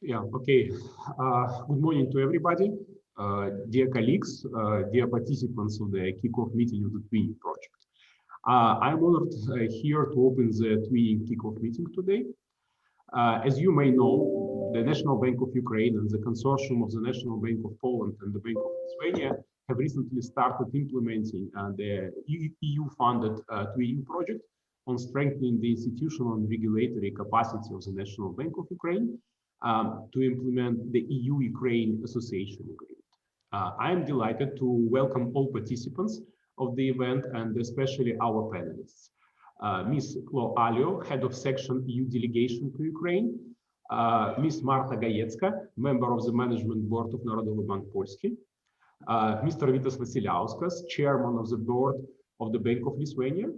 Yeah, okay. Good morning to everybody. Dear colleagues, dear participants of the kickoff meeting of the Twinning project. I'm honored here to open the Twinning kickoff meeting today. As you may know, the National Bank of Ukraine and the consortium of the National Bank of Poland and the Bank of Lithuania have recently started implementing the EU-funded Twinning project on strengthening the institutional and regulatory capacity of the National Bank of Ukraine to implement the EU-Ukraine Association Agreement. I am delighted to welcome all participants of the event and especially our panelists. Ms. Klo Alio, Head of Section EU Delegation to Ukraine, Ms. Marta Gajecka, Member of the Management Board of Narodowy Bank Polski, Mr. Vitas Vasiliauskas, Chairman of the Board of the Bank of Lithuania,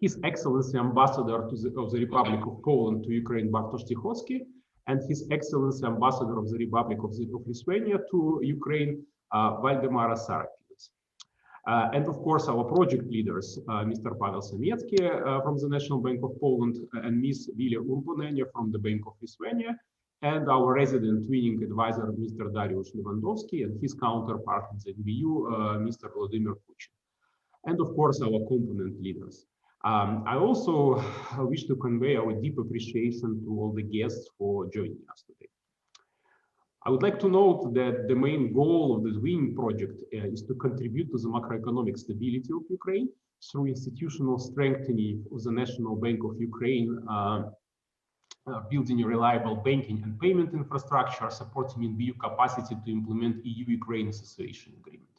His Excellency Ambassador of the Republic of Poland to Ukraine, Bartosz Tichocki, and His Excellency Ambassador of the Republic of Lithuania to Ukraine, Valdemara Sarapidis. And of course, our project leaders, Mr. Pavel Sametsky from the National Bank of Poland and Ms. Vilija Urbonenė from the Bank of Lithuania, and our resident Twinning advisor, Mr. Dariusz Lewandowski, and his counterpart in the NBU, Mr. Vladimir Kuchin. And of course, our component leaders. I also wish to convey our deep appreciation to all the guests for joining us today. I would like to note that the main goal of the Twinning project is to contribute to the macroeconomic stability of Ukraine through institutional strengthening of the National Bank of Ukraine, building a reliable banking and payment infrastructure, supporting NBU capacity to implement EU-Ukraine Association Agreement.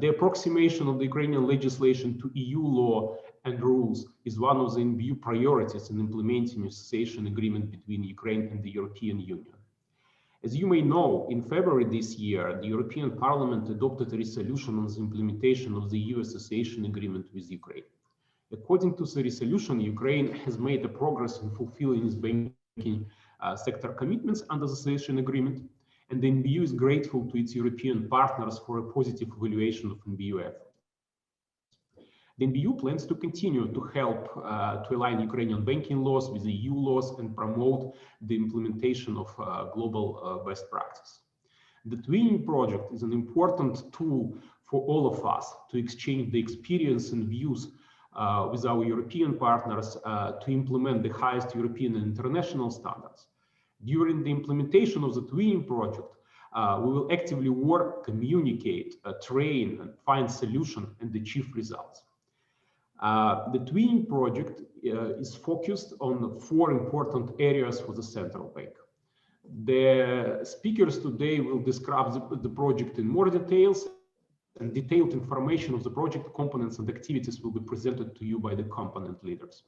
The approximation of the Ukrainian legislation to EU law and rules is one of the NBU priorities in implementing the association agreement between Ukraine and the European Union. As you may know, in February this year, the European Parliament adopted a resolution on the implementation of the EU association agreement with Ukraine. According to the resolution, Ukraine has made a progress in fulfilling its banking sector commitments under the association agreement, and the NBU is grateful to its European partners for a positive evaluation of NBU efforts. The NBU plans to continue to help to align Ukrainian banking laws with the EU laws and promote the implementation of global best practice. The Twinning project is an important tool for all of us to exchange the experience and views with our European partners to implement the highest European and international standards. During the implementation of the Twinning project, we will actively work, communicate, train, and find solutions and achieve results. The Twinning project is focused on 4 important areas for the central bank. The speakers today will describe the project in more details, and detailed information of the project components and activities will be presented to you by the component leaders.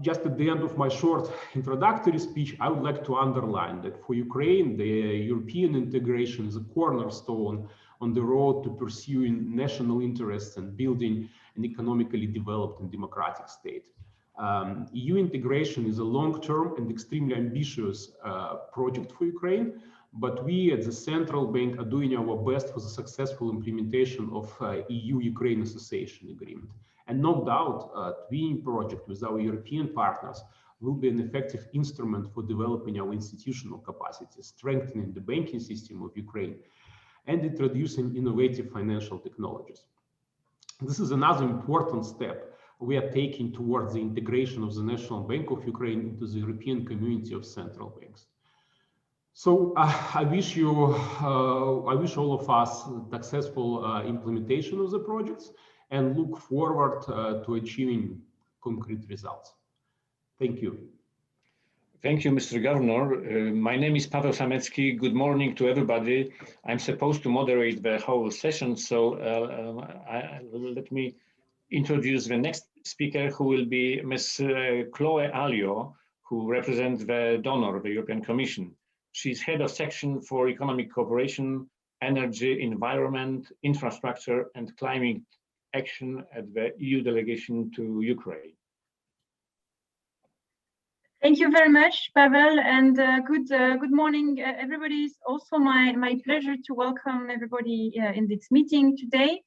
Just at the end of my short introductory speech, I would like to underline that for Ukraine, the European integration is a cornerstone on the road to pursuing national interests and building an economically developed and democratic state. EU integration is a long-term and extremely ambitious project for Ukraine, but we at the central bank are doing our best for the successful implementation of EU-Ukraine Association Agreement. And no doubt, Twinning project with our European partners will be an effective instrument for developing our institutional capacity, strengthening the banking system of Ukraine, and introducing innovative financial technologies. This is another important step we are taking towards the integration of the National Bank of Ukraine into the European community of central banks. So I wish all of us successful implementation of the projects and look forward to achieving concrete results. Thank you. Thank you, Mr. Governor. My name is Pavel Sametsky. Good morning to everybody. I'm supposed to moderate the whole session, so let me introduce the next speaker, who will be Ms. Chloe Alio, who represents the donor, the European Commission. She's head of section for economic cooperation, energy, environment, infrastructure, and climate action at the EU delegation to Ukraine. Thank you very much, Pavel, and good morning, everybody. It's also my pleasure to welcome everybody in this meeting today.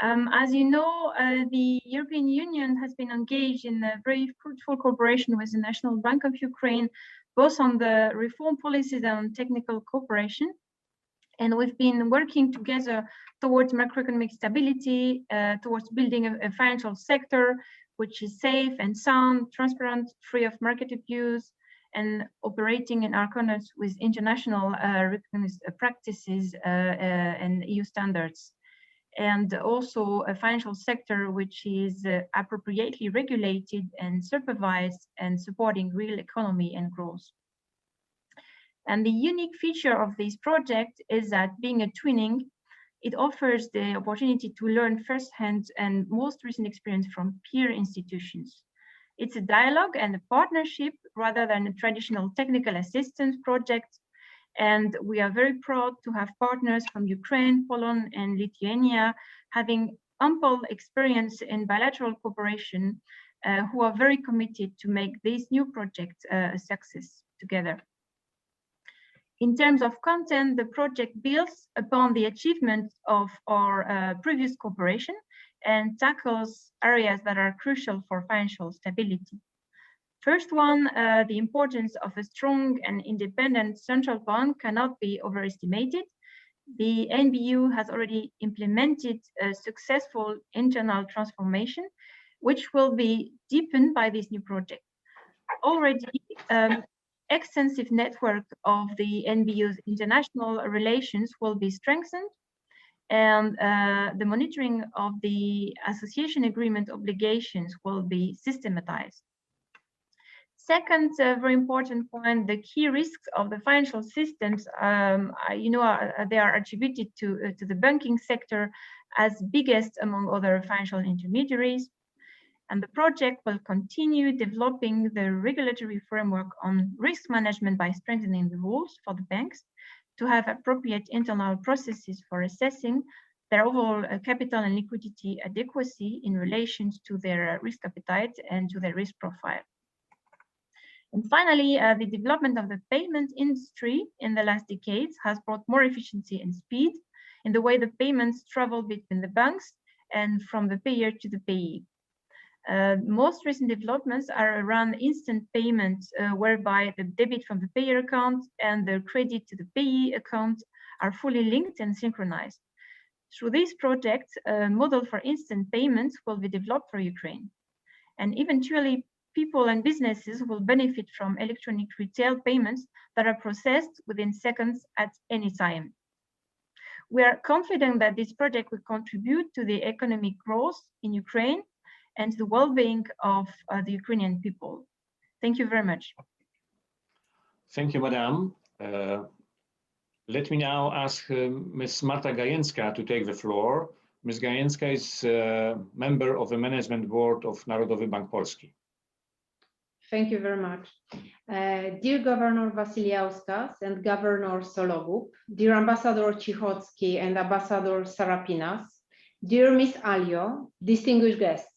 As you know, the European Union has been engaged in a very fruitful cooperation with the National Bank of Ukraine both on the reform policies and technical cooperation. And we've been working together towards macroeconomic stability, towards building a financial sector which is safe and sound, transparent, free of market abuse, and operating in accordance with international recognized practices and EU standards. And also a financial sector which is appropriately regulated and supervised and supporting real economy and growth. And the unique feature of this project is that being a twinning, it offers the opportunity to learn firsthand and most recent experience from peer institutions. It's a dialogue and a partnership rather than a traditional technical assistance project. And we are very proud to have partners from Ukraine, Poland, and Lithuania having ample experience in bilateral cooperation who are very committed to make this new project a success together. In terms of content, the project builds upon the achievement of our previous cooperation and tackles areas that are crucial for financial stability. First one, the importance of a strong and independent central bank cannot be overestimated. The NBU has already implemented a successful internal transformation, which will be deepened by this new project. Already, extensive network of the NBU's international relations will be strengthened, and the monitoring of the association agreement obligations will be systematized. Second, very important point, the key risks of the financial systems, they are attributed to the banking sector as biggest among other financial intermediaries. And the project will continue developing the regulatory framework on risk management by strengthening the rules for the banks to have appropriate internal processes for assessing their overall capital and liquidity adequacy in relation to their risk appetite and to their risk profile. And finally, the development of the payment industry in the last decades has brought more efficiency and speed in the way the payments travel between the banks and from the payer to the payee. Most recent developments are around instant payments, whereby the debit from the payer account and the credit to the payee account are fully linked and synchronized. Through this project, a model for instant payments will be developed for Ukraine. And eventually, people and businesses will benefit from electronic retail payments that are processed within seconds at any time. We are confident that this project will contribute to the economic growth in Ukraine and the well-being of the Ukrainian people. Thank you very much. Thank you, Madam. Let me now ask Ms. Marta Gajęcka to take the floor. Ms. Gajęcka is a member of the Management Board of Narodowy Bank Polski. Thank you very much. Dear Governor Wasiliauskas and Governor Sologub, dear Ambassador Cichocki and Ambassador Sarapinas, dear Ms. Alio, distinguished guests.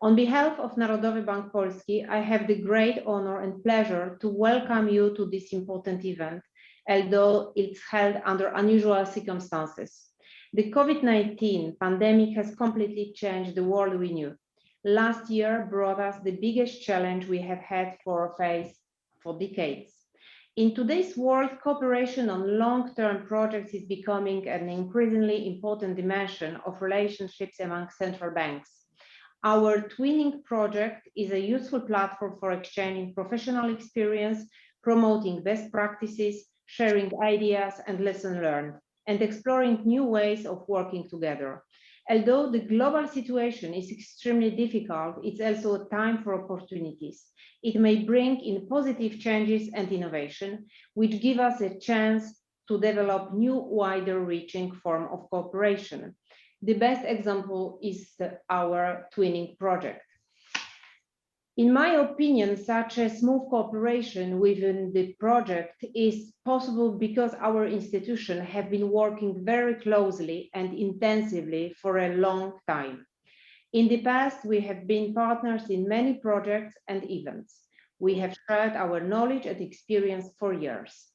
On behalf of Narodowy Bank Polski, I have the great honor and pleasure to welcome you to this important event, although it's held under unusual circumstances. The COVID-19 pandemic has completely changed the world we knew. Last year brought us the biggest challenge we have had to face for decades. In today's world, cooperation on long-term projects is becoming an increasingly important dimension of relationships among central banks. Our twinning project is a useful platform for exchanging professional experience, promoting best practices, sharing ideas and lessons learned, and exploring new ways of working together. Although the global situation is extremely difficult, it's also a time for opportunities. It may bring in positive changes and innovation, which give us a chance to develop new, wider-reaching form of cooperation. The best example is our twinning project. In my opinion, such a smooth cooperation within the project is possible because our institutions have been working very closely and intensively for a long time. In the past, we have been partners in many projects and events. We have shared our knowledge and experience for years.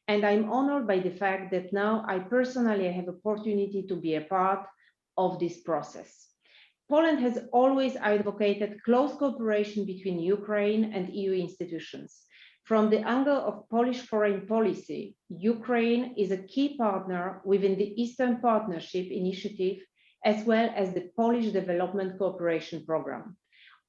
And I'm honored by the fact that now I personally have the opportunity to be a part of this process. Poland has always advocated close cooperation between Ukraine and EU institutions. From the angle of Polish foreign policy, Ukraine is a key partner within the Eastern Partnership Initiative, as well as the Polish Development Cooperation Program.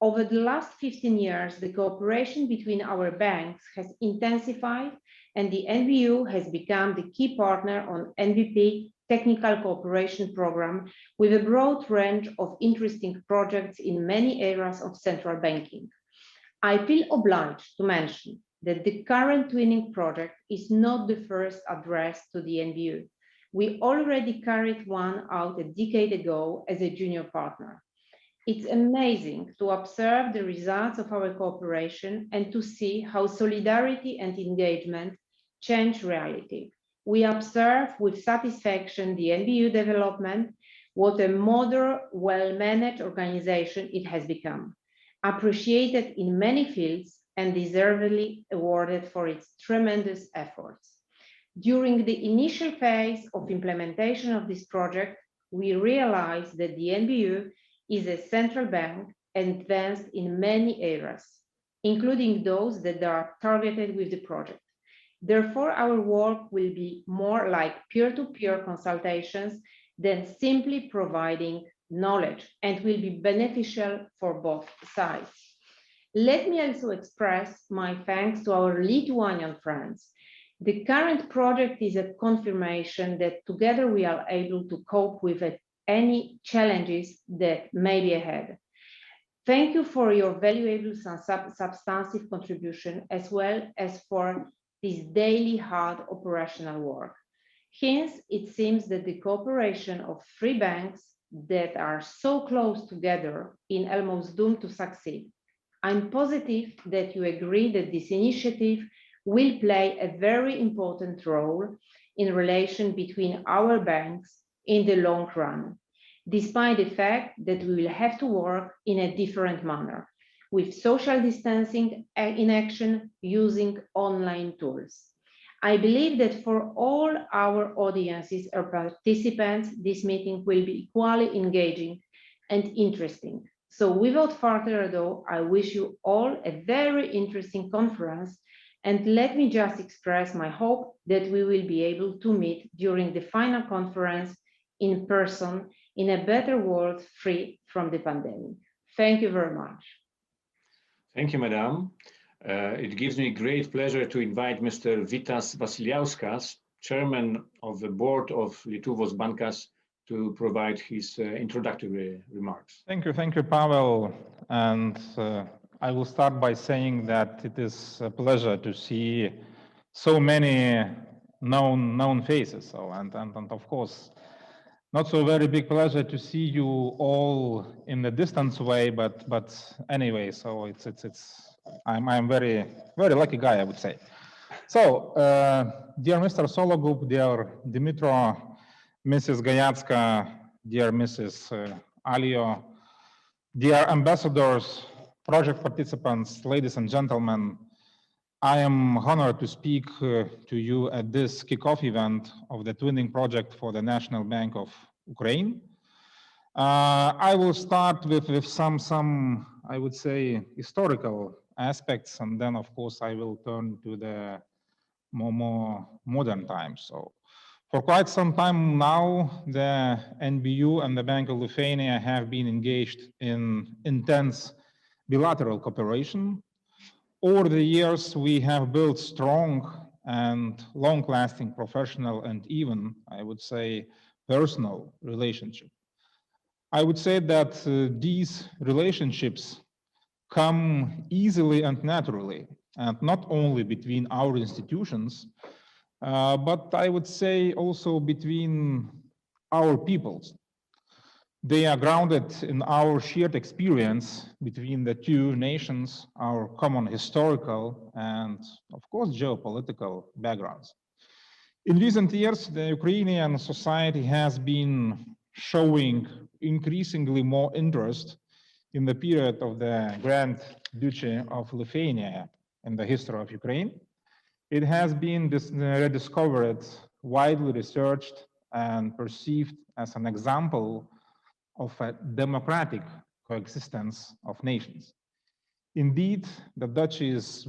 Over the last 15 years, the cooperation between our banks has intensified, and the NBU has become the key partner on NBP Technical Cooperation Program with a broad range of interesting projects in many areas of central banking. I feel obliged to mention that the current twinning project is not the first addressed to the NBU. We already carried one out a decade ago as a junior partner. It's amazing to observe the results of our cooperation and to see how solidarity and engagement change reality. We observe with satisfaction the NBU development, what a modern, well-managed organization it has become, appreciated in many fields and deservedly awarded for its tremendous efforts. During the initial phase of implementation of this project, we realized that the NBU is a central bank advanced in many areas, including those that are targeted with the project. Therefore, our work will be more like peer-to-peer consultations than simply providing knowledge and will be beneficial for both sides. Let me also express my thanks to our Lithuanian friends. The current project is a confirmation that together we are able to cope with any challenges that may be ahead. Thank you for your valuable substantive contribution, as well as for this daily hard operational work. Hence, it seems that the cooperation of three banks that are so close together is almost doomed to succeed. I'm positive that you agree that this initiative will play a very important role in relation between our banks in the long run, despite the fact that we will have to work in a different manner, with social distancing in action using online tools. I believe that for all our audiences or participants, this meeting will be equally engaging and interesting. So without further ado, I wish you all a very interesting conference, and let me just express my hope that we will be able to meet during the final conference in person in a better world free from the pandemic. Thank you very much. Thank you, Madam. It gives me great pleasure to invite Mr. Vitas Vasiliauskas, Chairman of the Board of Lietuvos Bankas, to provide his introductory remarks. Thank you, Pavel. And I will start by saying that it is a pleasure to see so many known faces. So, and of course, not so very big pleasure to see you all in the distance way, but anyway, so I'm very lucky guy, I would say. So, dear Mr. Sologub, dear Dimitro, Mrs. Gayatska, dear Mrs. Alio, dear ambassadors, project participants, ladies and gentlemen, I am honored to speak to you at this kickoff event of the Twinning Project for the National Bank of Ukraine. I will start with some, I would say, historical aspects, and then, of course, I will turn to the more modern times. So, for quite some time now, the NBU and the Bank of Lithuania have been engaged in intense bilateral cooperation. Over the years, we have built strong and long-lasting professional and even, I would say, personal relationship. I would say that these relationships come easily and naturally, and not only between our institutions, but I would say also between our peoples. They are grounded in our shared experience between the two nations, our common historical and, of course, geopolitical backgrounds. In recent years, the Ukrainian society has been showing increasingly more interest in the period of the Grand Duchy of Lithuania in the history of Ukraine. It has been rediscovered, widely researched, and perceived as an example of a democratic coexistence of nations. Indeed, the Duchy is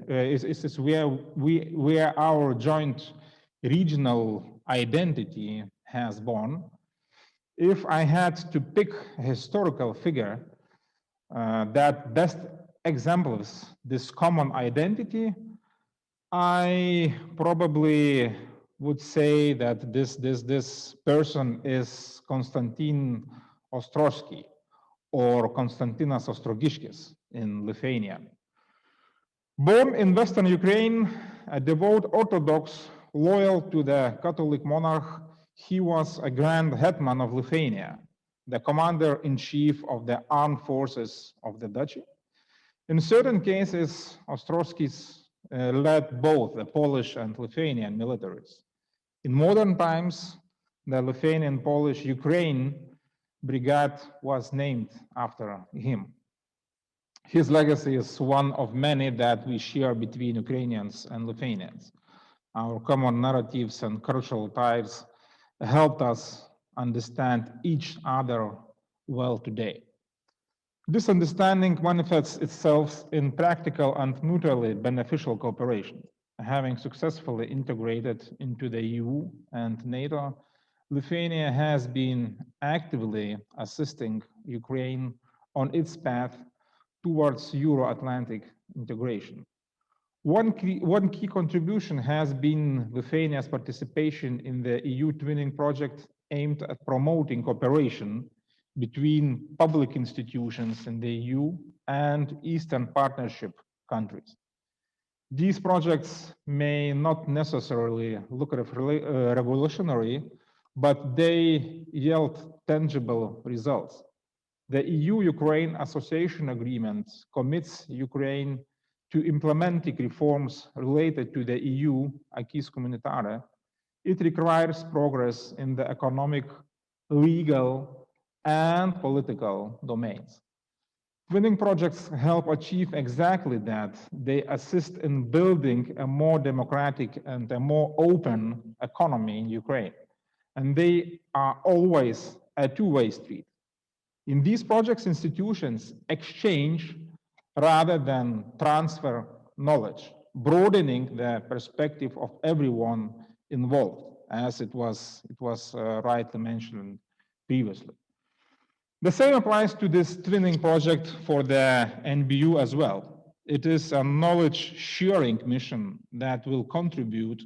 is where our joint regional identity has born. If I had to pick a historical figure that best exemplifies this common identity, I probably would say that this person is Konstantin Ostrowski or Konstantinas Ostrogiškis in Lithuania. Born in Western Ukraine, a devout Orthodox, loyal to the Catholic monarch, he was a grand hetman of Lithuania, the commander-in-chief of the armed forces of the duchy. In certain cases, Ostrowskis led both the Polish and Lithuanian militaries. In modern times, the Lithuanian-Polish-Ukraine brigade was named after him. His legacy is one of many that we share between Ukrainians and Lithuanians. Our common narratives and cultural ties helped us understand each other well today. This understanding manifests itself in practical and mutually beneficial cooperation. Having successfully integrated into the EU and NATO, Lithuania has been actively assisting Ukraine on its path towards Euro-Atlantic integration. One key contribution has been Lithuania's participation in the EU twinning project aimed at promoting cooperation between public institutions in the EU and Eastern Partnership countries. These projects may not necessarily look revolutionary, but they yield tangible results. The EU-Ukraine Association Agreement commits Ukraine to implementing reforms related to the EU acquis communautaire. It requires progress in the economic, legal, and political domains. Twinning projects help achieve exactly that. They assist in building a more democratic and a more open economy in Ukraine. And they are always a two-way street. In these projects, institutions exchange rather than transfer knowledge, broadening the perspective of everyone involved, as it was rightly mentioned previously. The same applies to this twinning project for the NBU as well. It is a knowledge sharing mission that will contribute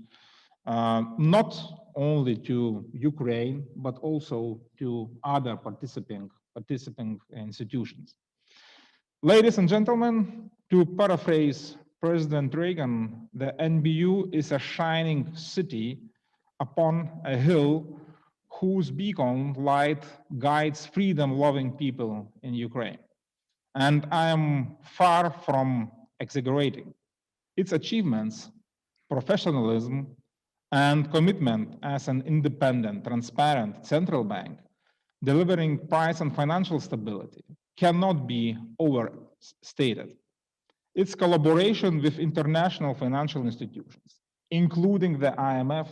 not only to Ukraine, but also to other participating institutions. Ladies and gentlemen, to paraphrase President Reagan, the NBU is a shining city upon a hill whose beacon light guides freedom-loving people in Ukraine. And I am far from exaggerating. Its achievements, professionalism, and commitment as an independent, transparent central bank, delivering price and financial stability, cannot be overstated. Its collaboration with international financial institutions, including the IMF,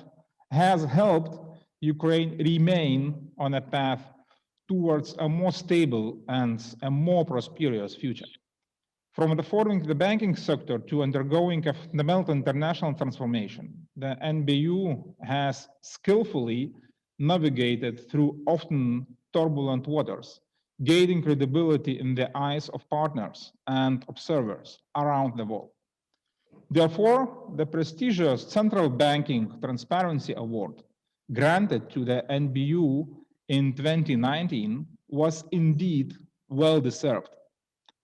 has helped Ukraine remain on a path towards a more stable and a more prosperous future. From reforming the banking sector to undergoing a fundamental international transformation, the NBU has skillfully navigated through often turbulent waters, gaining credibility in the eyes of partners and observers around the world. Therefore, the prestigious Central Banking Transparency Award granted to the NBU in 2019 was indeed well-deserved.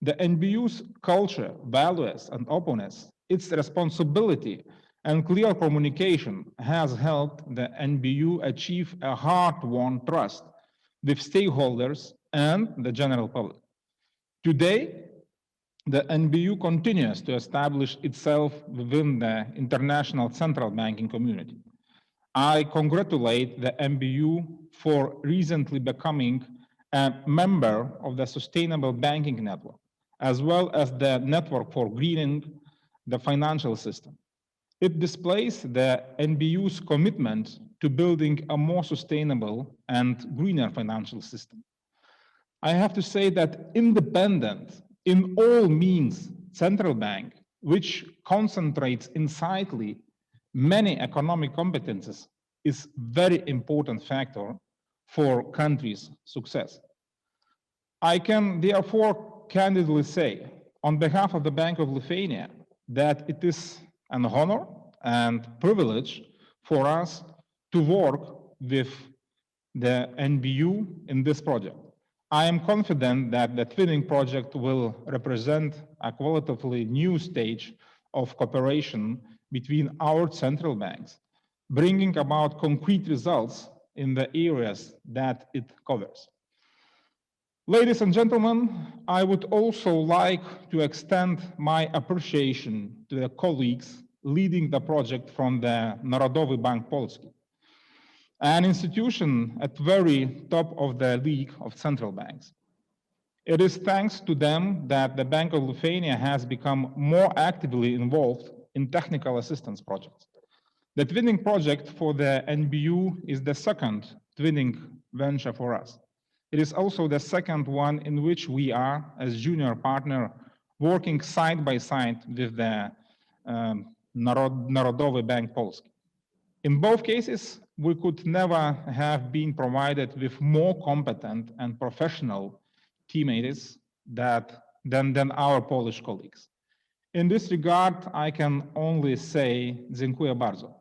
The NBU's culture, values, and openness, its responsibility, and clear communication has helped the NBU achieve a hard-won trust with stakeholders and the general public. Today, the NBU continues to establish itself within the international central banking community. I congratulate the NBU for recently becoming a member of the Sustainable Banking Network, as well as the Network for Greening the Financial System. It displays the NBU's commitment to building a more sustainable and greener financial system. I have to say that independent, in all means central bank, which concentrates insightly many economic competences, is very important factor for country's success. I can therefore candidly say, on behalf of the Bank of Lithuania, that it is an honor and privilege for us to work with the NBU in this project. I am confident that the twinning project will represent a qualitatively new stage of cooperation between our central banks, bringing about concrete results in the areas that it covers. Ladies and gentlemen, I would also like to extend my appreciation to the colleagues leading the project from the Narodowy Bank Polski, an institution at the very top of the league of central banks. It is thanks to them that the Bank of Lithuania has become more actively involved in technical assistance projects. The twinning project for the NBU is the second twinning venture for us. It is also the second one in which we are, as junior partner, working side by side with the Narodowy Bank Polski. In both cases, we could never have been provided with more competent and professional teammates than our Polish colleagues. In this regard, I can only say dziękuję bardzo.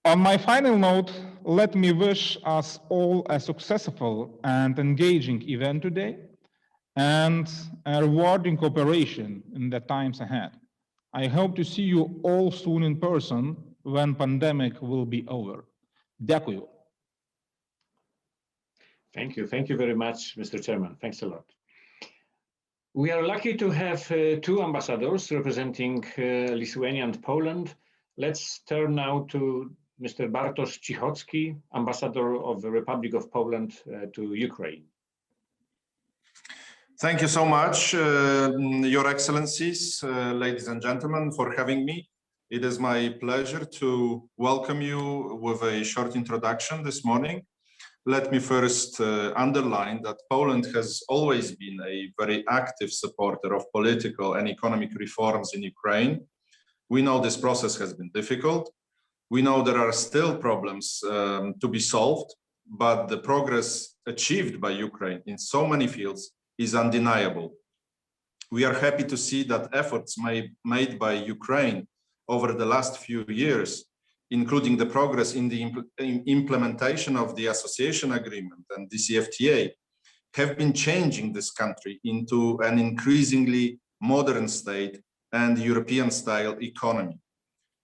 On my final note, let me wish us all a successful and engaging event today and a rewarding cooperation in the times ahead. I hope to see you all soon in person when pandemic will be over. Дякую. Thank you. Thank you very much, Mr. Chairman. Thanks a lot. We are lucky to have two ambassadors representing Lithuania and Poland. Let's turn now to Mr. Bartosz Cichocki, Ambassador of the Republic of Poland to Ukraine. Thank you so much, Your Excellencies, ladies and gentlemen, for having me. It is my pleasure to welcome you with a short introduction this morning. Let me first underline that Poland has always been a very active supporter of political and economic reforms in Ukraine. We know this process has been difficult. We know there are still problems to be solved, but the progress achieved by Ukraine in so many fields is undeniable. We are happy to see that efforts made by Ukraine over the last few years, including the progress in the implementation of the association agreement and DCFTA, have been changing this country into an increasingly modern state and European-style economy.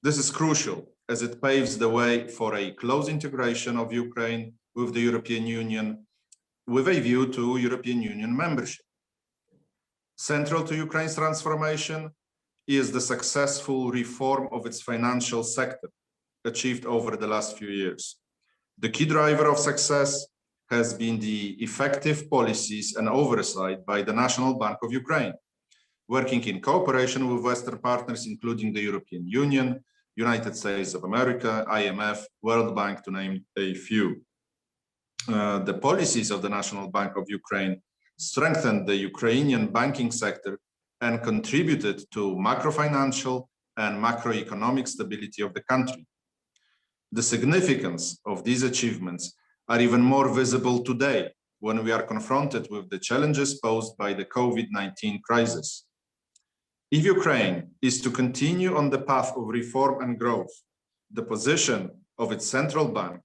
This is crucial as it paves the way for a close integration of Ukraine with the European Union with a view to European Union membership. Central to Ukraine's transformation is the successful reform of its financial sector achieved over the last few years. The key driver of success has been the effective policies and oversight by the National Bank of Ukraine, working in cooperation with Western partners, including the European Union, United States of America, IMF, World Bank, to name a few. The policies of the National Bank of Ukraine strengthened the Ukrainian banking sector and contributed to macro-financial and macroeconomic stability of the country. The significance of these achievements are even more visible today when we are confronted with the challenges posed by the COVID-19 crisis. If Ukraine is to continue on the path of reform and growth, the position of its central bank,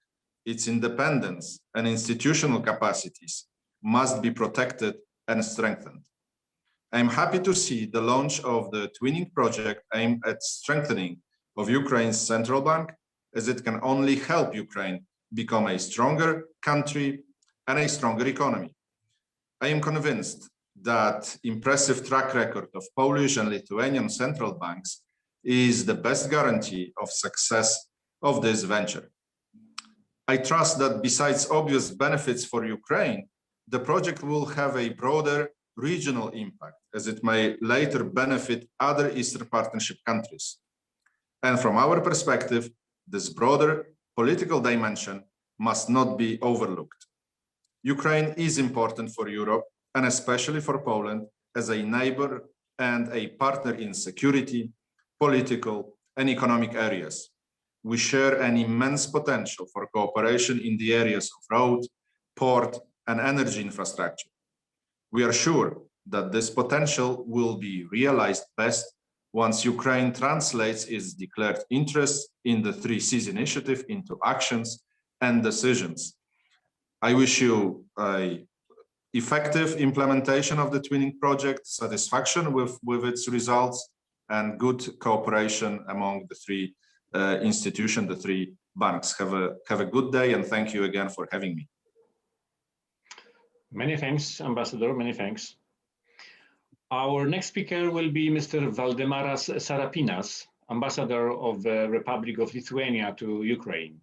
its independence and institutional capacities must be protected and strengthened. I am happy to see the launch of the twinning project aimed at strengthening of Ukraine's central bank, as it can only help Ukraine become a stronger country and a stronger economy. I am convinced that impressive track record of Polish and Lithuanian central banks is the best guarantee of success of this venture. I trust that besides obvious benefits for Ukraine, the project will have a broader regional impact, as it may later benefit other Eastern Partnership countries. And from our perspective, this broader political dimension must not be overlooked. Ukraine is important for Europe, and especially for Poland, as a neighbor and a partner in security, political, and economic areas. We share an immense potential for cooperation in the areas of road, port, and energy infrastructure. We are sure that this potential will be realized best once Ukraine translates its declared interests in the 3 Cs initiative into actions and decisions. I wish you an effective implementation of the twinning project, satisfaction with its results, and good cooperation among the 3 institutions, the 3 banks. Have a good day, and thank you again for having me. Many thanks, Ambassador, many thanks. Our next speaker will be Mr. Valdemaras Sarapinas, Ambassador of the Republic of Lithuania to Ukraine.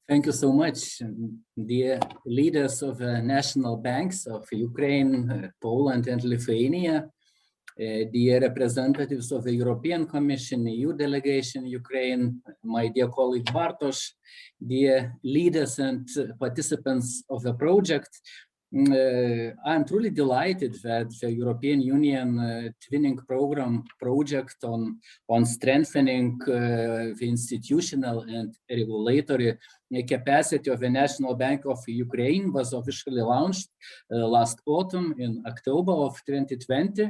Thank you so much, dear leaders of national banks of Ukraine, Poland, and Lithuania, dear representatives of the European Commission, EU delegation, Ukraine, my dear colleague Bartosz, dear leaders and participants of the project. I'm truly delighted that the European Union Twinning Program project on strengthening the institutional and regulatory capacity of the National Bank of Ukraine was officially launched last autumn in October of 2020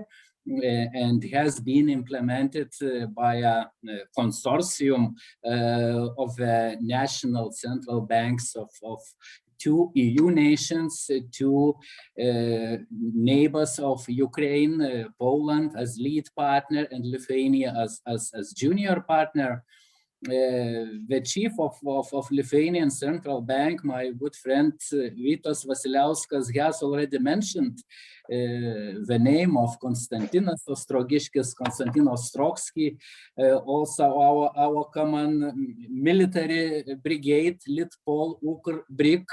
and has been implemented by a consortium of the national central banks of 2 EU nations, 2 neighbors of Ukraine, Poland as lead partner and Lithuania as junior partner. The chief of Lithuanian Central Bank, my good friend Vitas Vasiliauskas, has already mentioned the name of Konstantinas Ostrogiškis, Konstantinos Ostrogsky, also our common military brigade, Litpol, Ukr, BRIC,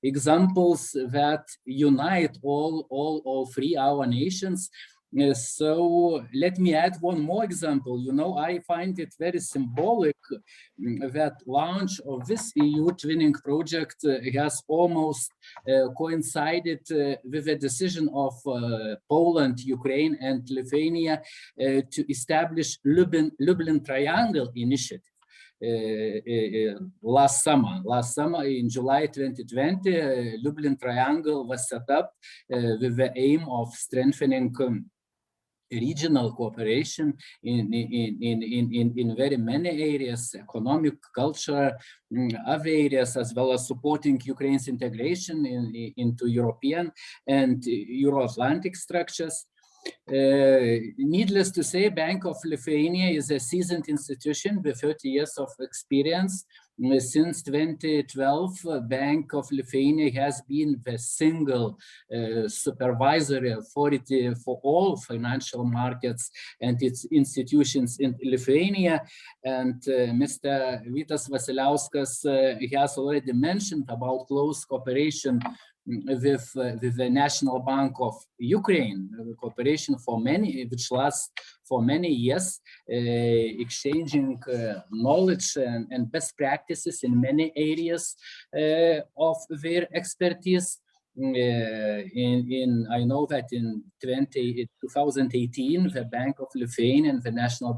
examples that unite all 3 our nations. So let me add one more example. You know, I find it very symbolic that launch of this EU twinning project has almost coincided with the decision of Poland, Ukraine, and Lithuania to establish Lublin Triangle initiative. Last summer in July 2020, Lublin Triangle was set up with the aim of strengthening regional cooperation in very many areas, economic, culture, other areas, as well as supporting Ukraine's integration into European and Euro-Atlantic structures. Needless to say, Bank of Lithuania is a seasoned institution with 30 years of experience. Since 2012, Bank of Lithuania has been the single supervisory authority for all financial markets and its institutions in Lithuania. And Mr. Vitas Vasiliauskas has already mentioned about close cooperation with the National Bank of Ukraine, cooperation which lasts for many years, exchanging knowledge and best practices in many areas of their expertise. I know that in 2018, the Bank of Lithuania and the National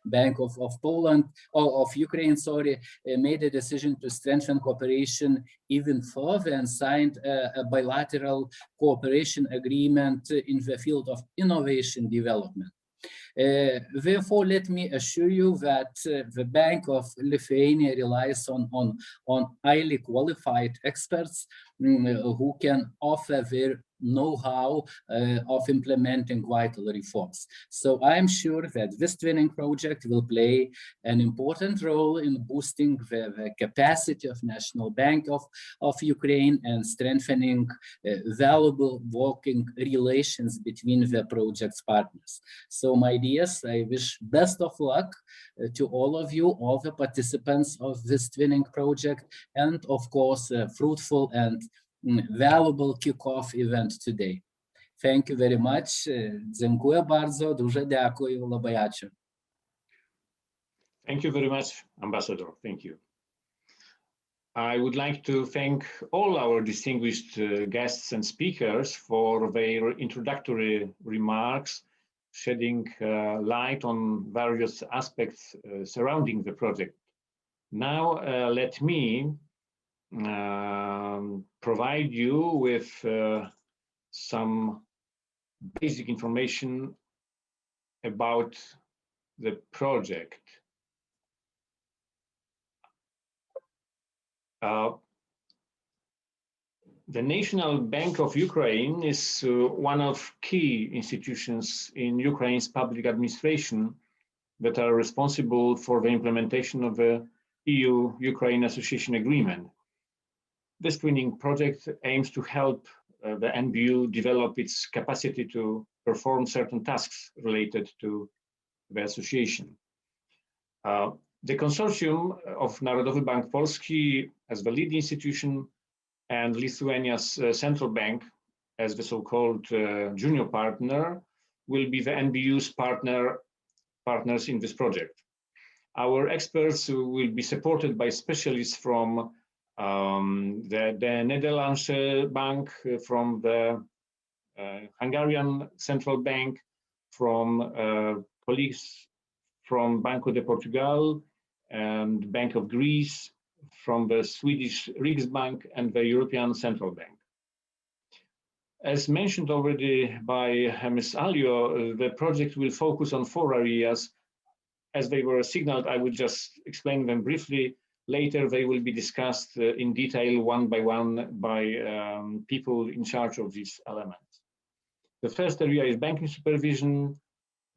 Bank of Poland, or of Ukraine, sorry, made a decision to strengthen cooperation even further and signed a bilateral cooperation agreement in the field of innovation development. Therefore, let me assure you that the Bank of Lithuania relies on highly qualified experts who can offer their know-how of implementing vital reforms. So I'm sure that this twinning project will play an important role in boosting the capacity of National Bank of Ukraine and strengthening valuable working relations between the project's partners. So my dears, I wish best of luck to all of you, all the participants of this twinning project, and of course, a fruitful and valuable kickoff event today. Thank you very much. Dziękuję bardzo, дуже дякую, labai ačiū. Thank you very much, Ambassador. Thank you. I would like to thank all our distinguished guests and speakers for their introductory remarks, shedding light on various aspects surrounding the project. Now, let me provide you with some basic information about the project. The National Bank of Ukraine is one of key institutions in Ukraine's public administration that are responsible for the implementation of the EU-Ukraine Association Agreement. This twinning project aims to help the NBU develop its capacity to perform certain tasks related to the association. The consortium of Narodowy Bank Polski as the lead institution and Lithuania's central bank as the so-called junior partner will be the NBU's partners in this project. Our experts will be supported by specialists from the Netherlands Bank, from the Hungarian Central Bank, from colleagues from Banco de Portugal and Bank of Greece, from the Swedish Riksbank and the European Central Bank. As mentioned already by Ms. Alio, the project will focus on 4 areas. As they were signaled, I will just explain them briefly. Later, they will be discussed in detail one by one by people in charge of these elements. The first area is banking supervision.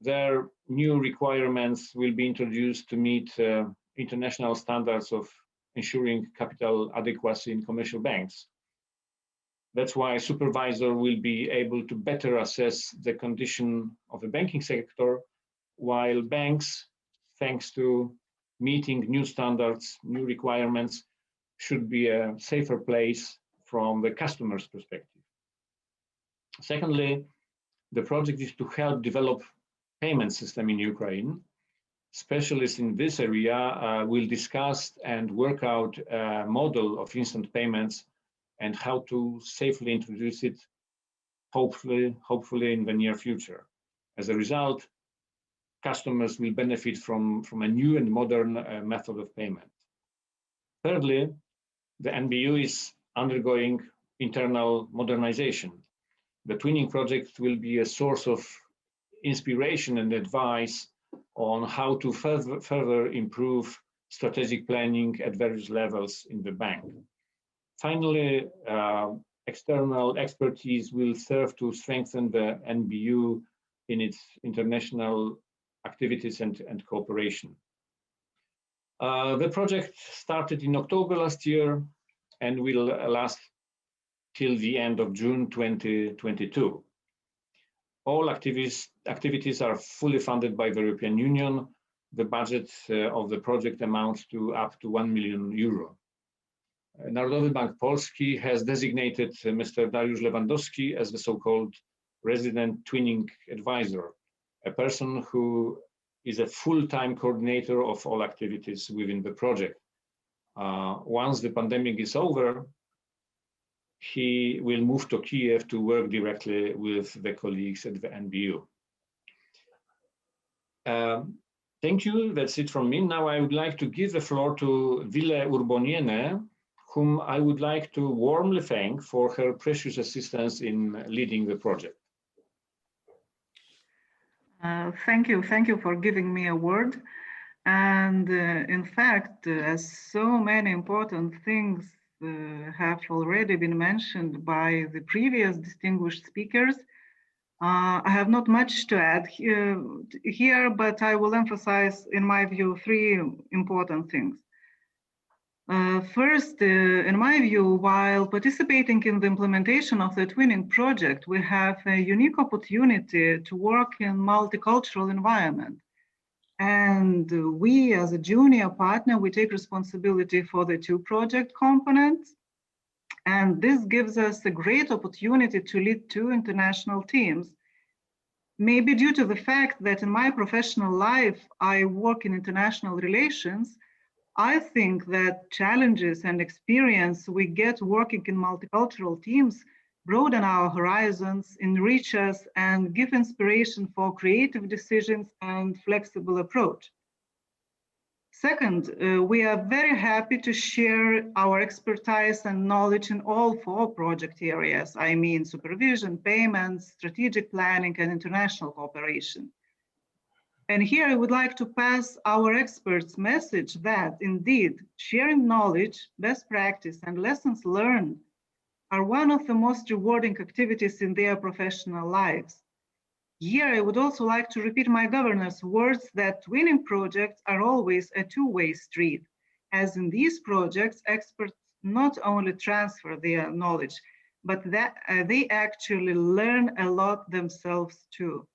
Their new requirements will be introduced to meet international standards of ensuring capital adequacy in commercial banks. That's why a supervisor will be able to better assess the condition of the banking sector, while banks, thanks to meeting new standards, new requirements, should be a safer place from the customer's perspective. Secondly, the project is to help develop payment system in Ukraine. Specialists in this area will discuss and work out a model of instant payments and how to safely introduce it, hopefully in the near future. As a result, customers will benefit from a new and modern method of payment. Thirdly, the NBU is undergoing internal modernization. The twinning project will be a source of inspiration and advice on how to further improve strategic planning at various levels in the bank. Finally, external expertise will serve to strengthen the NBU in its international activities and cooperation. The project started in October last year and will last till the end of June 2022. All activities are fully funded by the European Union. The budget of the project amounts to up to 1 million euro. Narodowy Bank Polski has designated Mr. Dariusz Lewandowski as the so-called resident twinning advisor, a person who is a full-time coordinator of all activities within the project. Once the pandemic is over, he will move to Kiev to work directly with the colleagues at the NBU. Thank you, that's it from me. Now I would like to give the floor to Wile Urboniene, whom I would like to warmly thank for her precious assistance in leading the project. Thank you for giving me a word. And in fact, as so many important things have already been mentioned by the previous distinguished speakers, I have not much to add here, but I will emphasize, in my view, 3 important things. First, in my view, while participating in the implementation of the twinning project, we have a unique opportunity to work in multicultural environment. And we, as a junior partner, we take responsibility for the 2 project components. And this gives us a great opportunity to lead 2 international teams. Maybe due to the fact that in my professional life, I work in international relations, I think that challenges and experience we get working in multicultural teams broaden our horizons, enrich us, and give inspiration for creative decisions and flexible approach. Second, we are very happy to share our expertise and knowledge in all 4 project areas. I mean, supervision, payments, strategic planning, and international cooperation. And here I would like to pass our experts' message that indeed sharing knowledge, best practice, and lessons learned are one of the most rewarding activities in their professional lives. Here, I would also like to repeat my governor's words that twinning projects are always a two-way street, as in these projects, experts not only transfer their knowledge, but that they actually learn a lot themselves too.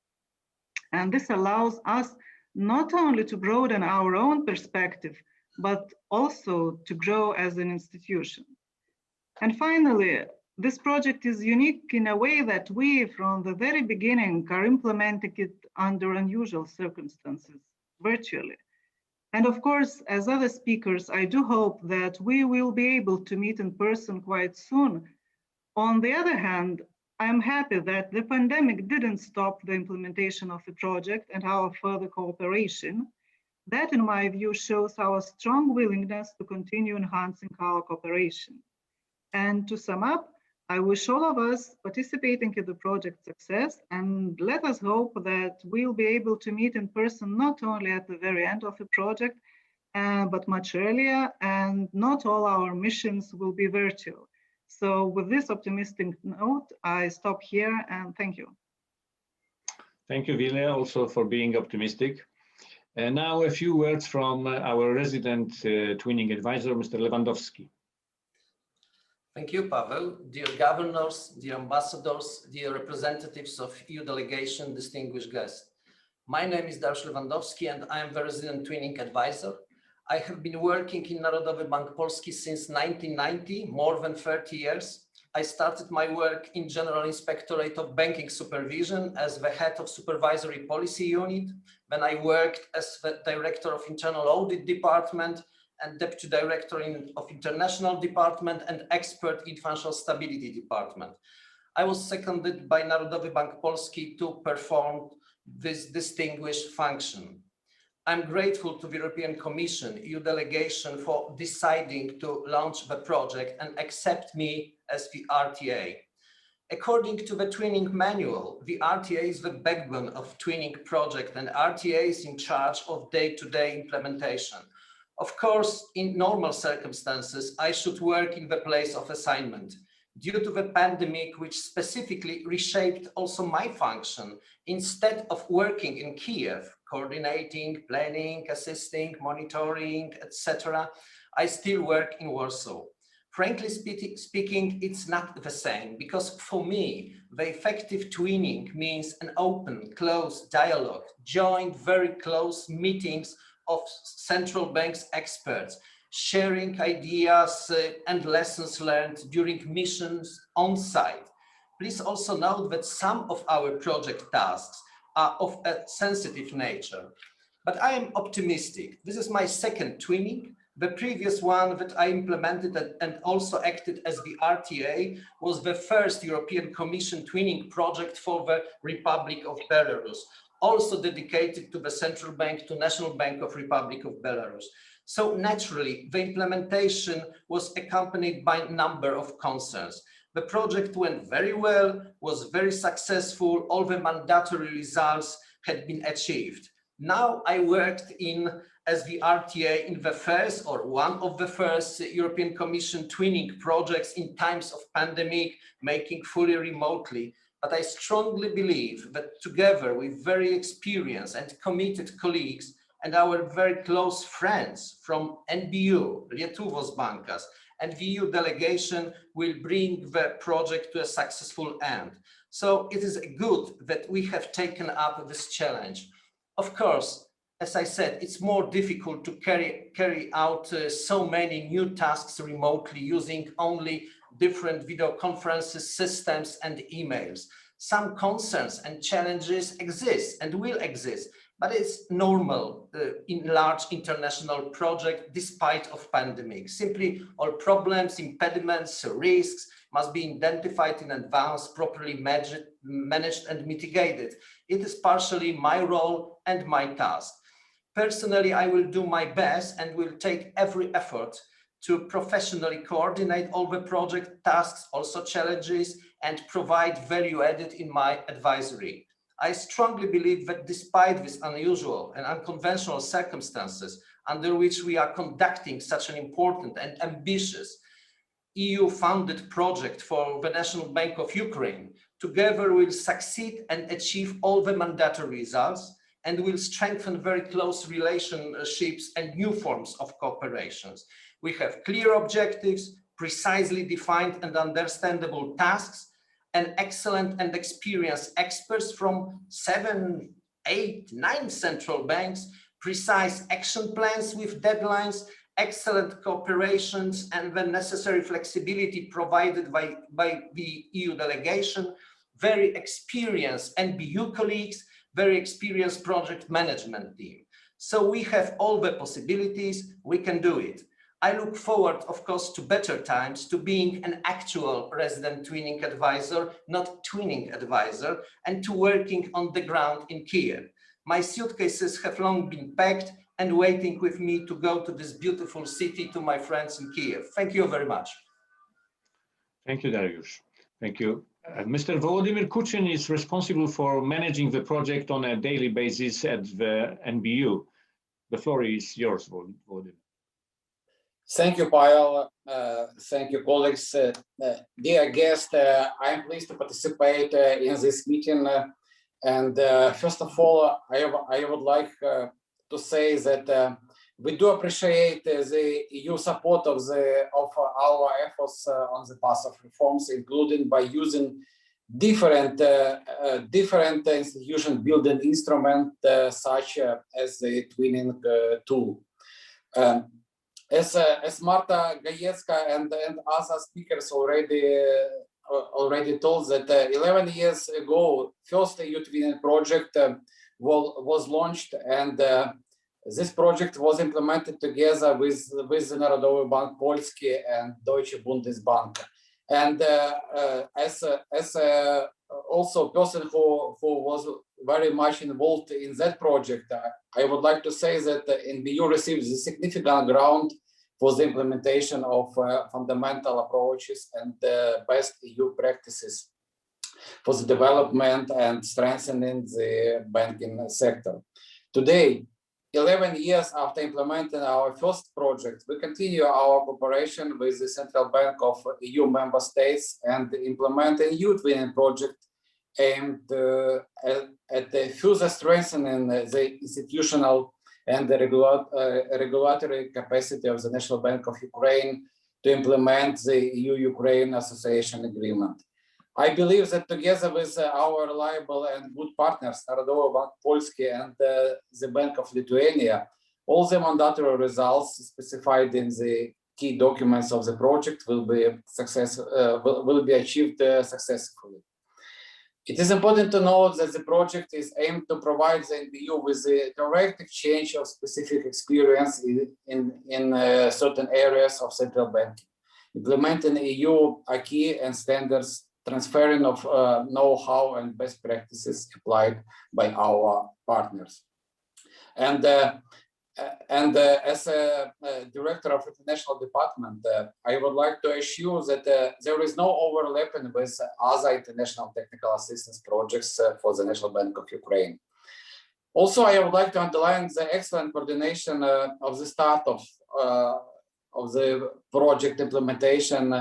And this allows us not only to broaden our own perspective, but also to grow as an institution. And finally, this project is unique in a way that we, from the very beginning, are implementing it under unusual circumstances, virtually. And of course, as other speakers, I do hope that we will be able to meet in person quite soon. On the other hand, I'm happy that the pandemic didn't stop the implementation of the project and our further cooperation. That, in my view, shows our strong willingness to continue enhancing our cooperation. And to sum up, I wish all of us participating in the project success, and let us hope that we'll be able to meet in person not only at the very end of the project, but much earlier, and not all our missions will be virtual. So with this optimistic note, I stop here and thank you. Thank you, Vilja, also for being optimistic. And now a few words from our resident twinning advisor, Mr. Lewandowski. Thank you, Pavel. Dear governors, dear ambassadors, dear representatives of EU delegation, distinguished guests. My name is Darsh Lewandowski and I am the resident twinning advisor. I have been working in Narodowy Bank Polski since 1990, more than 30 years. I started my work in General Inspectorate of Banking Supervision as the head of Supervisory Policy Unit. Then I worked as the Director of Internal Audit Department and Deputy Director of International Department and expert in Financial Stability Department. I was seconded by Narodowy Bank Polski to perform this distinguished function. I'm grateful to the European Commission, EU delegation for deciding to launch the project and accept me as the RTA. According to the twinning manual, the RTA is the backbone of twinning project and RTA is in charge of day-to-day implementation. Of course, in normal circumstances, I should work in the place of assignment. Due to the pandemic, which specifically reshaped also my function, instead of working in Kiev, coordinating, planning, assisting, monitoring, etc., I still work in Warsaw. Frankly speaking, it's not the same, because for me, the effective twinning means an open, close dialogue, joint, very close meetings of central bank's experts, sharing ideas and lessons learned during missions on site. Please also note that some of our project tasks are of a sensitive nature, but I am optimistic. This is my second twinning. The previous one that I implemented and also acted as the RTA was the first European Commission twinning project for the Republic of Belarus, also dedicated to the Central Bank, to National Bank of Republic of Belarus. So naturally, the implementation was accompanied by a number of concerns. The project went very well, was very successful, all the mandatory results had been achieved. Now I worked as the RTA in the first or one of the first European Commission twinning projects in times of pandemic, making fully remotely. But I strongly believe that together with very experienced and committed colleagues and our very close friends from NBU, Lietuvos Bankas, and the EU delegation will bring the project to a successful end. So it is good that we have taken up this challenge. Of course, as I said, it's more difficult to carry out so many new tasks remotely using only different video conferences, systems, and emails. Some concerns and challenges exist and will exist, but it's normal in large international projects despite of pandemic. Simply all problems, impediments, risks must be identified in advance, properly managed and mitigated. It is partially my role and my task. Personally, I will do my best and will take every effort to professionally coordinate all the project tasks, also challenges, and provide value added in my advisory. I strongly believe that despite these unusual and unconventional circumstances under which we are conducting such an important and ambitious EU-funded project for the National Bank of Ukraine, together we'll succeed and achieve all the mandatory results and will strengthen very close relationships and new forms of cooperations. We have clear objectives, precisely defined and understandable tasks, and excellent and experienced experts from 7, 8, 9 central banks, precise action plans with deadlines, excellent cooperations, and the necessary flexibility provided by the EU delegation, very experienced NBU colleagues, very experienced project management team. So we have all the possibilities, we can do it. I look forward, of course, to better times, to being an actual resident twinning advisor, not twinning advisor, and to working on the ground in Kiev. My suitcases have long been packed and waiting with me to go to this beautiful city, to my friends in Kiev. Thank you very much. Thank you, Dariusz. Thank you. Mr. Volodymyr Kuchin is responsible for managing the project on a daily basis at the NBU. The floor is yours, Volodymyr. Thank you, Pavel. Thank you, colleagues. Dear guest, I am pleased to participate in this meeting. First of all, I would like to say that we do appreciate the EU support of our efforts on the path of reforms, including by using different institution building instrument such as the twinning tool. As Marta Gajecka and other speakers already told that 11 years ago, first EU twinning project was launched, and this project was implemented together with the Narodowy Bank Polski and Deutsche Bundesbank. And as also a person who was very much involved in that project, I would like to say that NBU received a significant ground for the implementation of fundamental approaches and best EU practices for the development and strengthening the banking sector. Today, 11 years after implementing our first project, we continue our cooperation with the Central Bank of EU member states and implement a EU twinning project aimed at further strengthening the institutional and the regulatory capacity of the National Bank of Ukraine to implement the EU-Ukraine Association Agreement. I believe that together with our reliable and good partners, Narodowy Bank Polski and the Bank of Lithuania, all the mandatory results specified in the key documents of the project will be achieved successfully. It is important to note that the project is aimed to provide the NBU with a direct exchange of specific experience in certain areas of central banking, implementing EU acquis and standards, transferring of know-how and best practices applied by our partners. And as a director of international department, I would like to assure that there is no overlapping with other international technical assistance projects for the National Bank of Ukraine. Also, I would like to underline the excellent coordination of the start of the project implementation,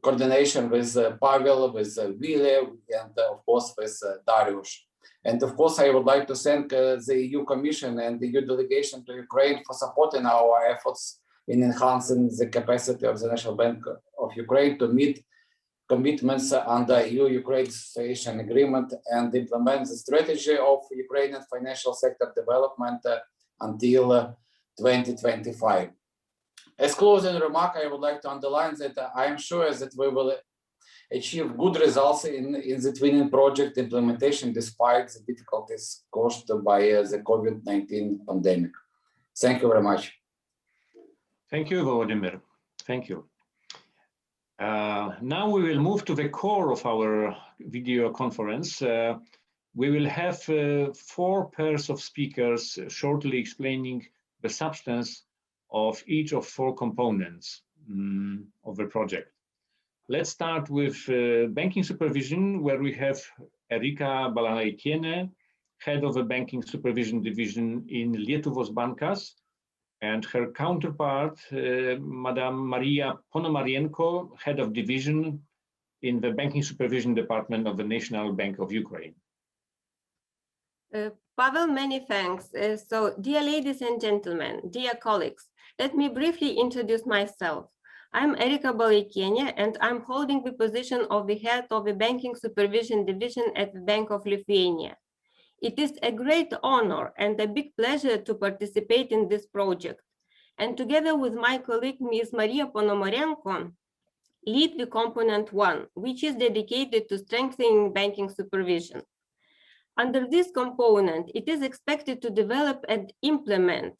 coordination with Pavel, with Willy, and of course with Dariusz. And of course, I would like to thank the EU Commission and the EU delegation to Ukraine for supporting our efforts in enhancing the capacity of the National Bank of Ukraine to meet commitments under EU-Ukraine Association Agreement and implement the strategy of Ukrainian financial sector development until 2025. As closing remark, I would like to underline that I am sure that we will achieve good results in the twinning project implementation despite the difficulties caused by the COVID-19 pandemic. Thank you very much. Thank you, Volodymyr. Thank you. Now we will move to the core of our video conference. We will have 4 pairs of speakers shortly explaining the substance of each of 4 components of the project. Let's start with banking supervision, where we have Erika Balanaikiene, head of the banking supervision division in Lietuvos Bankas, and her counterpart, Madam Maria Ponomarienko, head of division in the banking supervision department of the National Bank of Ukraine. Pavel, many thanks. So, dear ladies and gentlemen, dear colleagues, let me briefly introduce myself. I'm Erika Balanaikiene, and I'm holding the position of the head of the Banking Supervision Division at the Bank of Lithuania. It is a great honor and a big pleasure to participate in this project, and together with my colleague, Ms. Maria Ponomarenko, lead the component 1, which is dedicated to strengthening banking supervision. Under this component, it is expected to develop and implement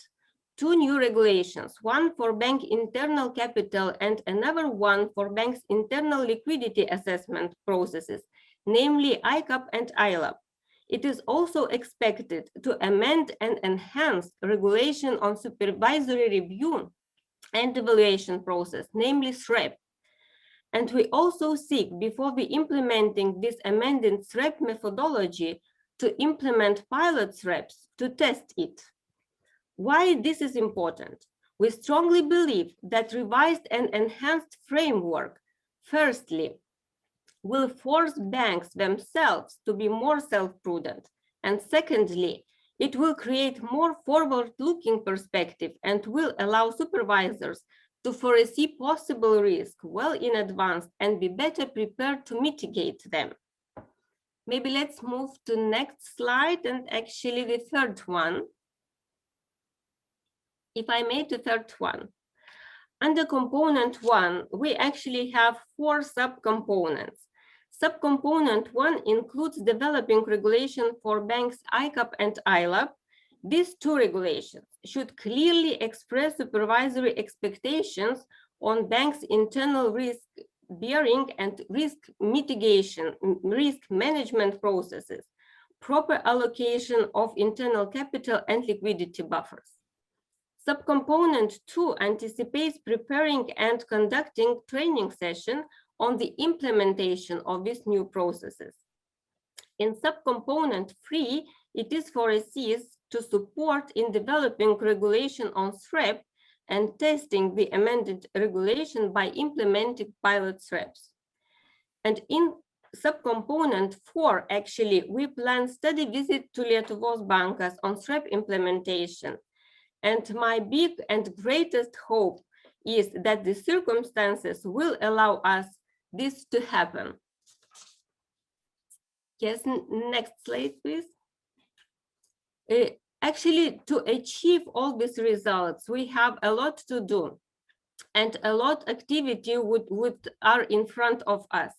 2 new regulations, one for bank internal capital and another one for banks' internal liquidity assessment processes, namely ICAP and ILAP. It is also expected to amend and enhance regulation on supervisory review and evaluation process, namely SREP. And we also seek, before we implementing this amended SREP methodology, to implement pilot SREPs to test it. Why this is important? We strongly believe that revised and enhanced framework, firstly, will force banks themselves to be more self-prudent, and secondly, it will create more forward-looking perspective and will allow supervisors to foresee possible risk well in advance and be better prepared to mitigate them. Maybe let's move to next slide, and actually the third one. If I made the third one. Under component 1, we actually have 4 subcomponents. Subcomponent 1 includes developing regulation for banks ICAP and ILAP. These 2 regulations should clearly express supervisory expectations on banks' internal risk bearing and risk mitigation, risk management processes, proper allocation of internal capital and liquidity buffers. Subcomponent 2 anticipates preparing and conducting training session on the implementation of these new processes. In subcomponent 3, it is foresees to support in developing regulation on SREP and testing the amended regulation by implementing pilot SREPs. And in subcomponent 4, actually, we plan study visit to Lietuvos Bankas on SREP implementation. And my big and greatest hope is that the circumstances will allow us this to happen. Yes, next slide, please. Actually, to achieve all these results, we have a lot to do and a lot activity are in front of us.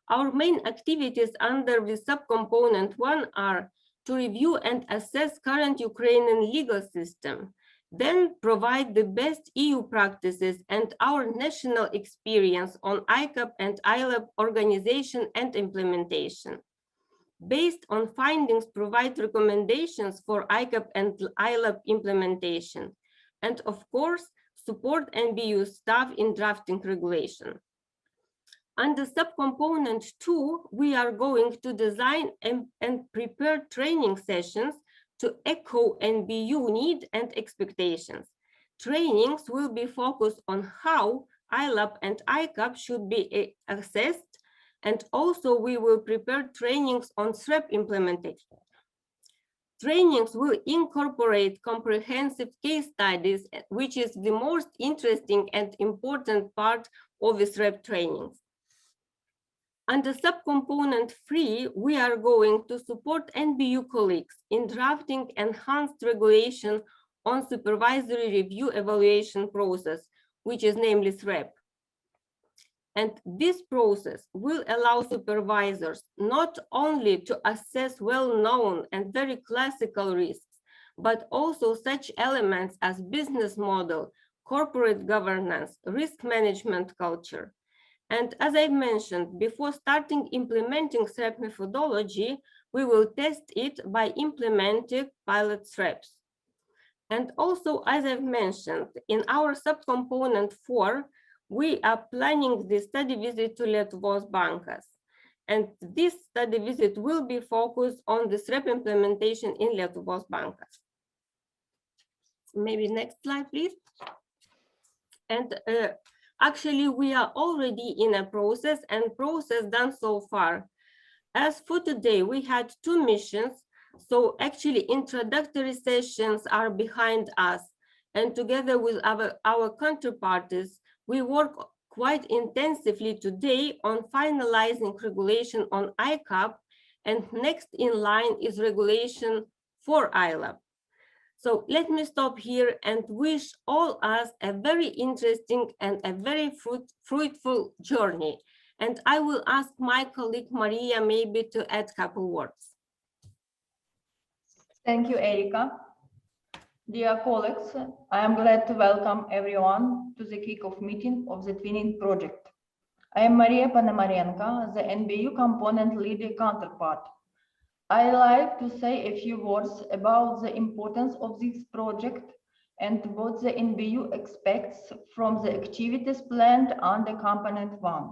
Our main activities under the subcomponent 1 are to review and assess current Ukrainian legal system, then provide the best EU practices and our national experience on ICAP and ILAP organization and implementation. Based on findings, provide recommendations for ICAP and ILAP implementation, and of course, support NBU staff in drafting regulation. Under subcomponent 2, we are going to design and prepare training sessions to echo NBU need and expectations. Trainings will be focused on how ILAP and ICAP should be assessed, and also we will prepare trainings on SREP implementation. Trainings will incorporate comprehensive case studies, which is the most interesting and important part of the SREP trainings. Under subcomponent 3, we are going to support NBU colleagues in drafting enhanced regulation on supervisory review evaluation process, which is namely SREP. And this process will allow supervisors not only to assess well-known and very classical risks, but also such elements as business model, corporate governance, risk management culture. And as I mentioned, before starting implementing SREP methodology, we will test it by implementing pilot SREPs. And also, as I've mentioned, in our subcomponent 4, we are planning the study visit to Lietuvos Bankas. And this study visit will be focused on the SREP implementation in Lietuvos Bankas. Maybe next slide, please. And actually, we are already in a process done so far. As for today, we had 2 missions. So actually, introductory sessions are behind us. And together with our counterparties, we work quite intensively today on finalizing regulation on ICAP, and next in line is regulation for ILAP. So let me stop here and wish all us a very interesting and a very fruitful journey. And I will ask my colleague Maria maybe to add a couple words. Thank you, Erika. Dear colleagues, I am glad to welcome everyone to the kickoff meeting of the Twinning project. I am Maria Ponomarenko, the NBU component leader counterpart. I'd like to say a few words about the importance of this project and what the NBU expects from the activities planned under Component 1.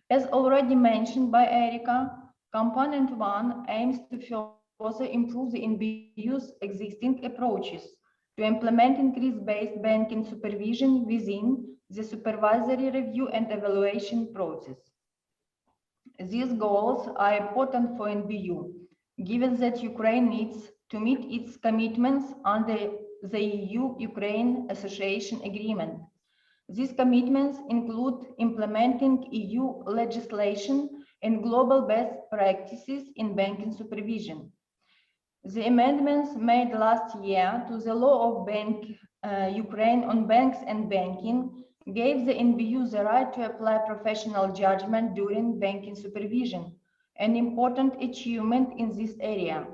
As already mentioned by Erika, Component 1 aims to further improve the NBU's existing approaches to implement increase-based banking supervision within the supervisory review and evaluation process. These goals are important for NBU, given that Ukraine needs to meet its commitments under the EU-Ukraine Association Agreement. These commitments include implementing EU legislation and global best practices in banking supervision. The amendments made last year to the law of Ukraine on banks and banking gave the NBU the right to apply professional judgment during banking supervision, an important achievement in this area.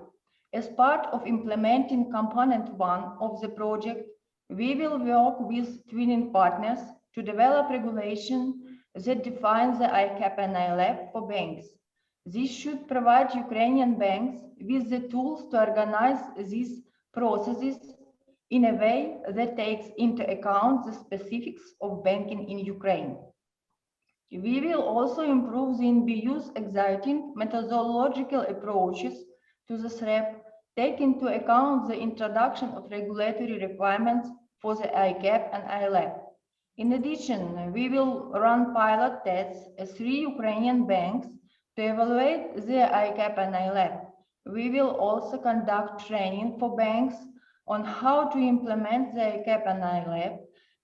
As part of implementing Component 1 of the project, we will work with twinning partners to develop regulation that defines the ICAP and ILAP for banks. This should provide Ukrainian banks with the tools to organize these processes in a way that takes into account the specifics of banking in Ukraine. We will also improve the NBU's exciting methodological approaches to the SREP, take into account the introduction of regulatory requirements for the ICAP and ILAP. In addition, we will run pilot tests at 3 Ukrainian banks to evaluate their ICAP and ILAP. We will also conduct training for banks on how to implement the ICAP and ILAP,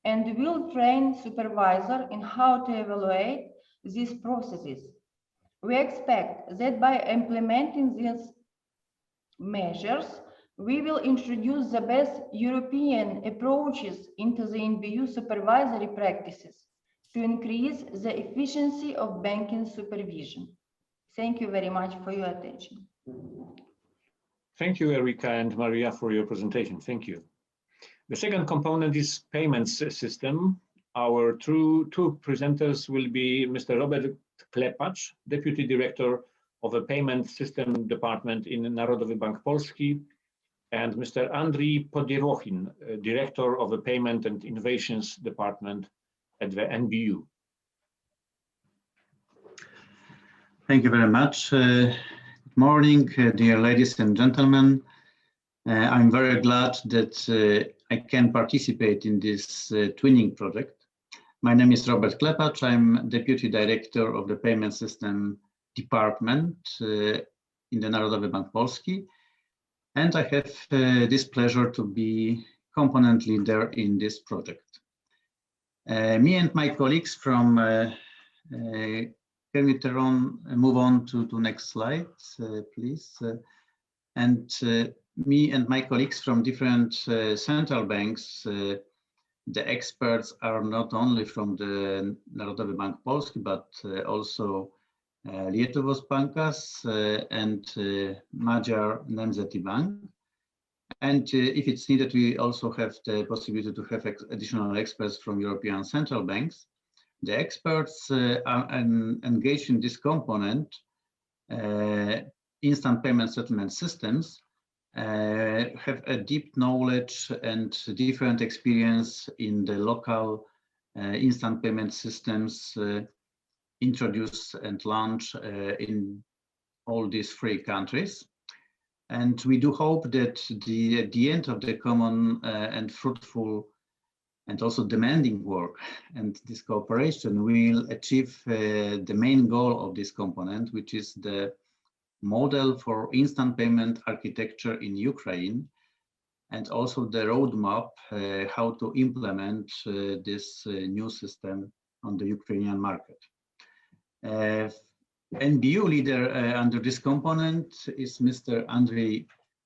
and will train supervisors in how to evaluate these processes. We expect that by implementing these measures, we will introduce the best European approaches into the NBU supervisory practices to increase the efficiency of banking supervision. Thank you very much for your attention. Thank you, Erika and Maria, for your presentation. Thank you. The second component is payments system. Our two presenters will be Mr. Robert Klepacz, Deputy Director of the Payment System Department in Narodowy Bank Polski, and Mr. Andrii Podierochin, Director of the Payment and Innovations Department at the NBU. Thank you very much. Good morning, dear ladies and gentlemen. I'm very glad that I can participate in this twinning project. My name is Robert Klepacz. I'm Deputy Director of the Payment System Department in the Narodowy Bank Polski, and I have this pleasure to be component leader in this project. Me and my colleagues from, can we move on to next slide, please? Me and my colleagues from different central banks The experts are not only from the Narodowy Bank Polski, but also Lietuvos Bankas and Magyar Nemzeti Bank. And if it's needed, we also have the possibility to have additional experts from European central banks. The experts are engaged in this component, instant payment settlement systems, have a deep knowledge and different experience in the local instant payment systems introduced and launched in all these 3 countries. And we do hope that at the end of the common and fruitful and also demanding work and this cooperation, we'll achieve the main goal of this component, which is the model for instant payment architecture in Ukraine, and also the roadmap how to implement this new system on the Ukrainian market. NBU leader under this component is Mr. Andrei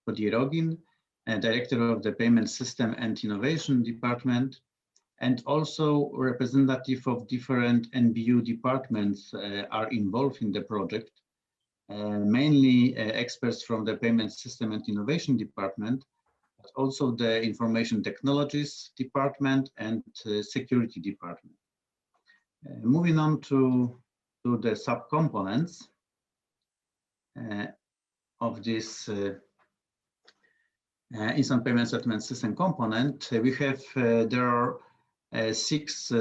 Podierogin, Director of the Payment System and Innovation Department, and also representative of different NBU departments are involved in the project, mainly experts from the Payment System and Innovation Department, but also the Information Technologies Department and Security Department. Moving on to the subcomponents of this instant payment settlement system component, we have there are 6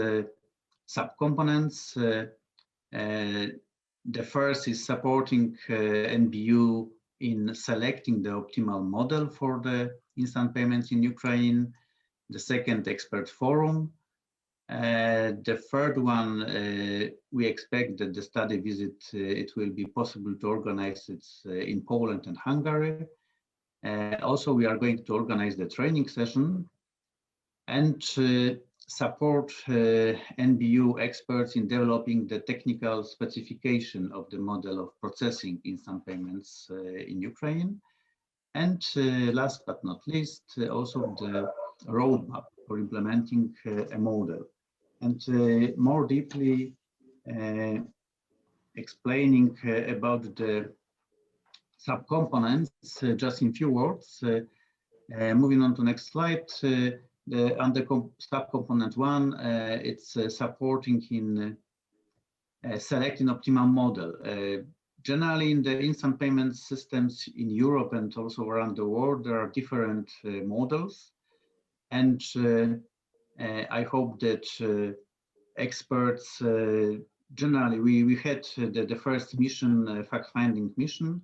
subcomponents. The first is supporting NBU in selecting the optimal model for the instant payments in Ukraine. The second, expert forum. The third one, we expect that the study visit, it will be possible to organize it in Poland and Hungary. Also, we are going to organize the training session and support NBU experts in developing the technical specification of the model of processing instant payments in Ukraine. And last but not least, also the roadmap for implementing a model. And more deeply explaining about the subcomponents, just in few words. Moving on to next slide. Under subcomponent 1, it's supporting in selecting optimal model. Generally, in the instant payment systems in Europe and also around the world, there are different models. And I hope that experts, generally, we had the first mission, fact-finding mission,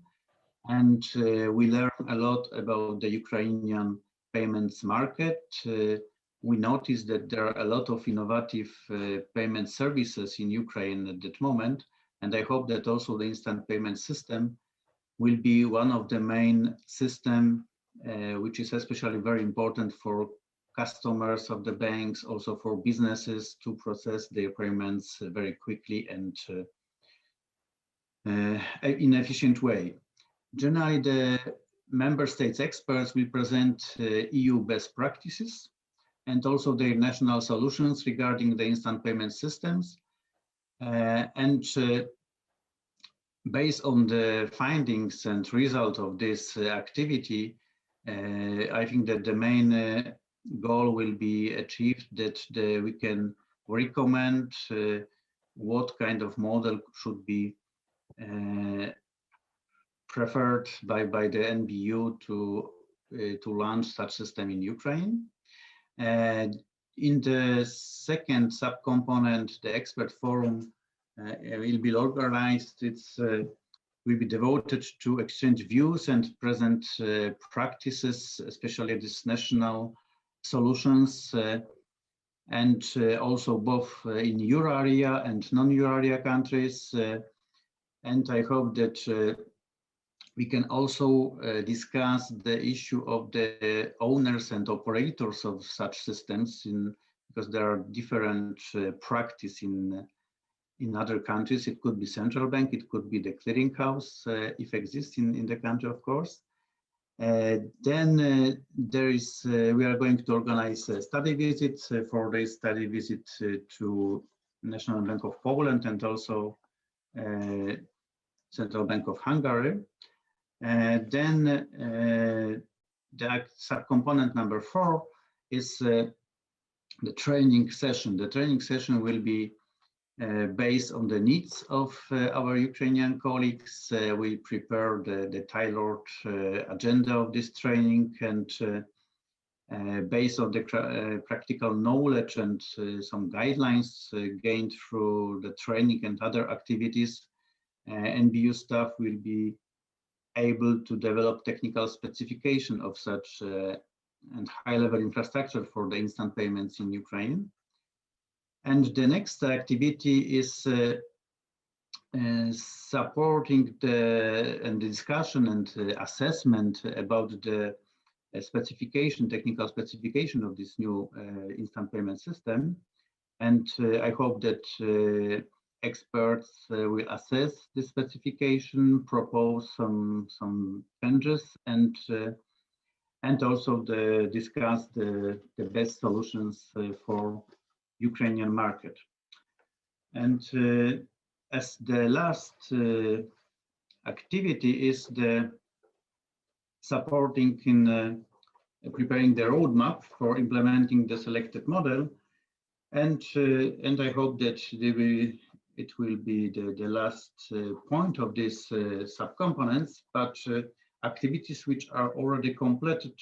and we learned a lot about the Ukrainian payments market. We noticed that there are a lot of innovative payment services in Ukraine at that moment, and I hope that also the instant payment system will be one of the main system, which is especially very important for customers of the banks, also for businesses to process their payments very quickly and in an efficient way. Generally, the member states experts will present EU best practices and also their national solutions regarding the instant payment systems. Based on the findings and result of this activity, I think that the main goal will be achieved, that we can recommend what kind of model should be preferred by the NBU to launch such system in Ukraine. In the second subcomponent, the expert forum will be organized. It's will be devoted to exchange views and present practices, especially these national solutions, and also both in euro area and non-euro area countries. And I hope that we can also discuss the issue of the owners and operators of such systems, because there are different practice in other countries. It could be central bank, it could be the clearinghouse, if exists in the country, of course. We are going to organize a study visit, 4-day study visit to National Bank of Poland and also Central Bank of Hungary. The subcomponent number 4 is the training session. The training session will be based on the needs of our Ukrainian colleagues. We prepare the tailored agenda of this training, and based on the practical knowledge and some guidelines gained through the training and other activities, NBU staff will be able to develop technical specification of such and high-level infrastructure for the instant payments in Ukraine. And the next activity is supporting the discussion and assessment about the technical specification of this new instant payment system. And I hope that experts will assess the specification, propose some changes, and also discuss the best solutions for Ukrainian market. And as the last activity is the supporting in preparing the roadmap for implementing the selected model, and I hope that it will be the last point of these subcomponents, but activities which are already completed.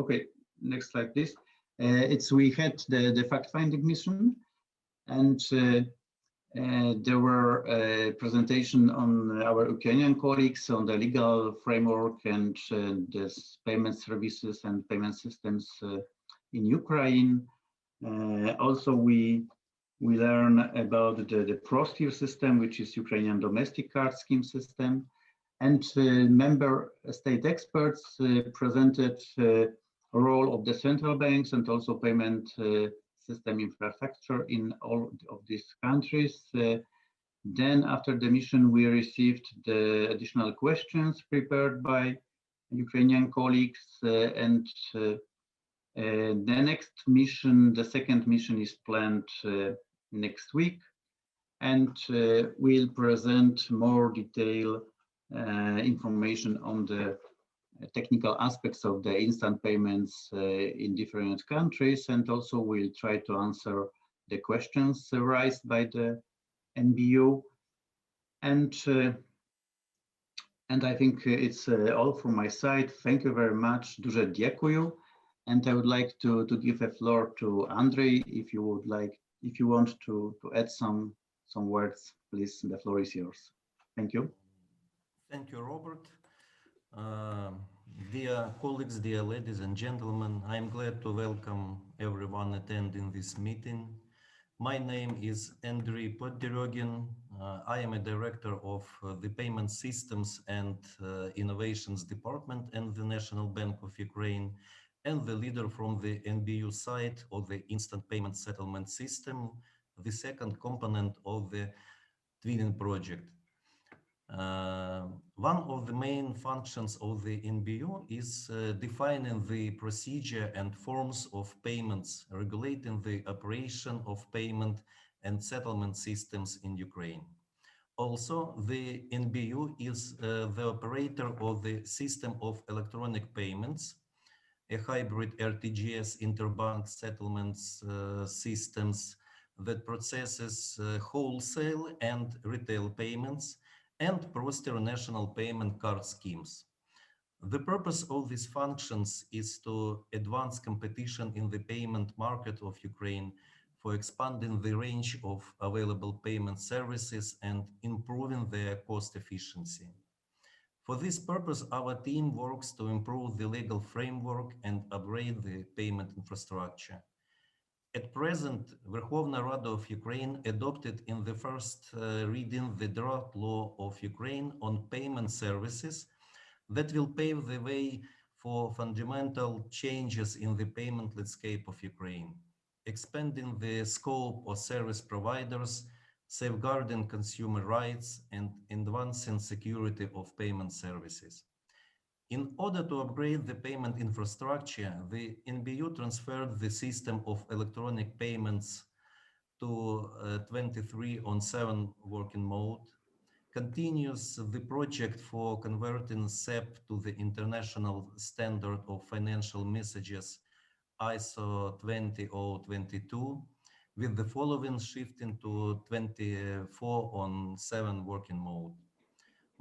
Okay, next slide, please. We had the fact-finding mission, and there were a presentation on our Ukrainian colleagues on the legal framework and the payment services and payment systems in Ukraine. Also, we learn about the ProSteer system, which is Ukrainian domestic card scheme system, and member state experts presented role of the central banks and also payment system infrastructure in all of these countries. Then after the mission, we received the additional questions prepared by Ukrainian colleagues, and the next mission, the second mission, is planned next week, and we'll present more detailed information on the technical aspects of the instant payments in different countries, and also we'll try to answer the questions raised by the NBU. And I think it's all from my side. Thank you very much. Duże dziękuję. And I would like to give the floor to Andrei. If you want to add some words, please, the floor is yours. Thank you. Thank you, Robert. Dear colleagues, dear ladies and gentlemen, I'm glad to welcome everyone attending this meeting. My name is Andrei Podderogin. I am a director of the Payment Systems and Innovations Department in the National Bank of Ukraine, and the leader from the NBU side of the Instant Payment Settlement System, the second component of the Twinning project. One of the main functions of the NBU is defining the procedure and forms of payments, regulating the operation of payment and settlement systems in Ukraine. Also, the NBU is the operator of the system of electronic payments, a hybrid RTGS interbank settlements systems that processes wholesale and retail payments and ProSteer national payment card schemes. The purpose of these functions is to advance competition in the payment market of Ukraine for expanding the range of available payment services and improving their cost efficiency. For this purpose, our team works to improve the legal framework and upgrade the payment infrastructure. At present, Verkhovna Rada of Ukraine adopted in the first reading the draft law of Ukraine on payment services that will pave the way for fundamental changes in the payment landscape of Ukraine, expanding the scope of service providers, safeguarding consumer rights, and advancing security of payment services. In order to upgrade the payment infrastructure, the NBU transferred the system of electronic payments to 23/7 working mode, continues the project for converting SEP to the international standard of financial messages ISO 20022, with the following shifting to 24/7 working mode.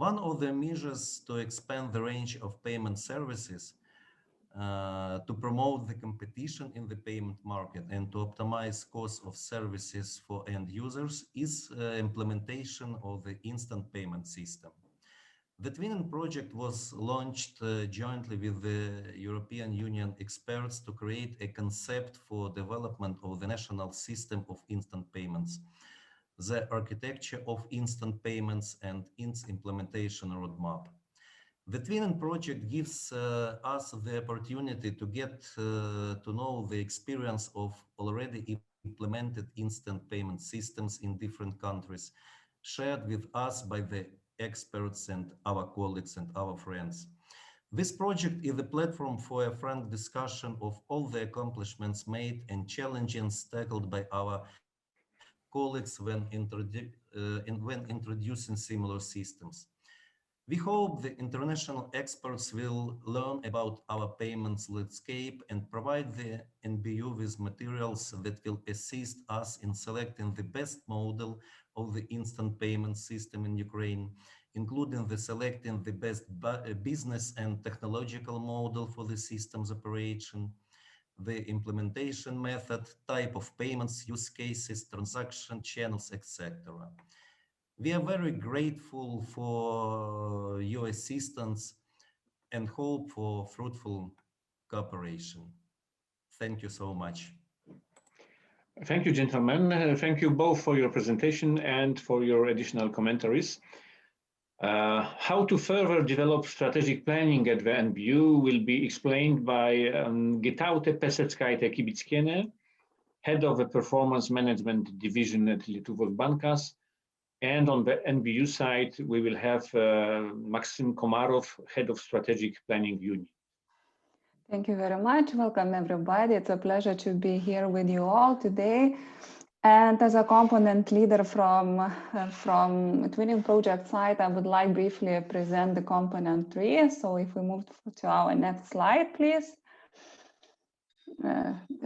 One of the measures to expand the range of payment services to promote the competition in the payment market and to optimize cost of services for end users is implementation of the instant payment system. The Twinning project was launched jointly with the European Union experts to create a concept for development of the national system of instant payments, the architecture of instant payments and its implementation roadmap. The Twinning project gives us the opportunity to get to know the experience of already implemented instant payment systems in different countries, shared with us by the experts and our colleagues and our friends. This project is a platform for a frank discussion of all the accomplishments made and challenges tackled by our colleagues when introducing similar systems. We hope the international experts will learn about our payments landscape and provide the NBU with materials that will assist us in selecting the best model of the instant payment system in Ukraine, including selecting the best business and technological model for the system's operation, the implementation method, type of payments, use cases, transaction channels, etc. We are very grateful for your assistance and hope for fruitful cooperation. Thank you so much. Thank you, gentlemen. Thank you both for your presentation and for your additional commentaries. How to further develop strategic planning at the NBU will be explained by Gitaute Peseckaite-Kibickiene, head of the Performance Management Division at Lietuvos Bankas. And on the NBU side, we will have Maxim Komarov, head of Strategic Planning Unit. Thank you very much. Welcome, everybody. It's a pleasure to be here with you all today. And as a component leader from Twinning project side, I would like briefly present the component 3. So if we move to our next slide, please.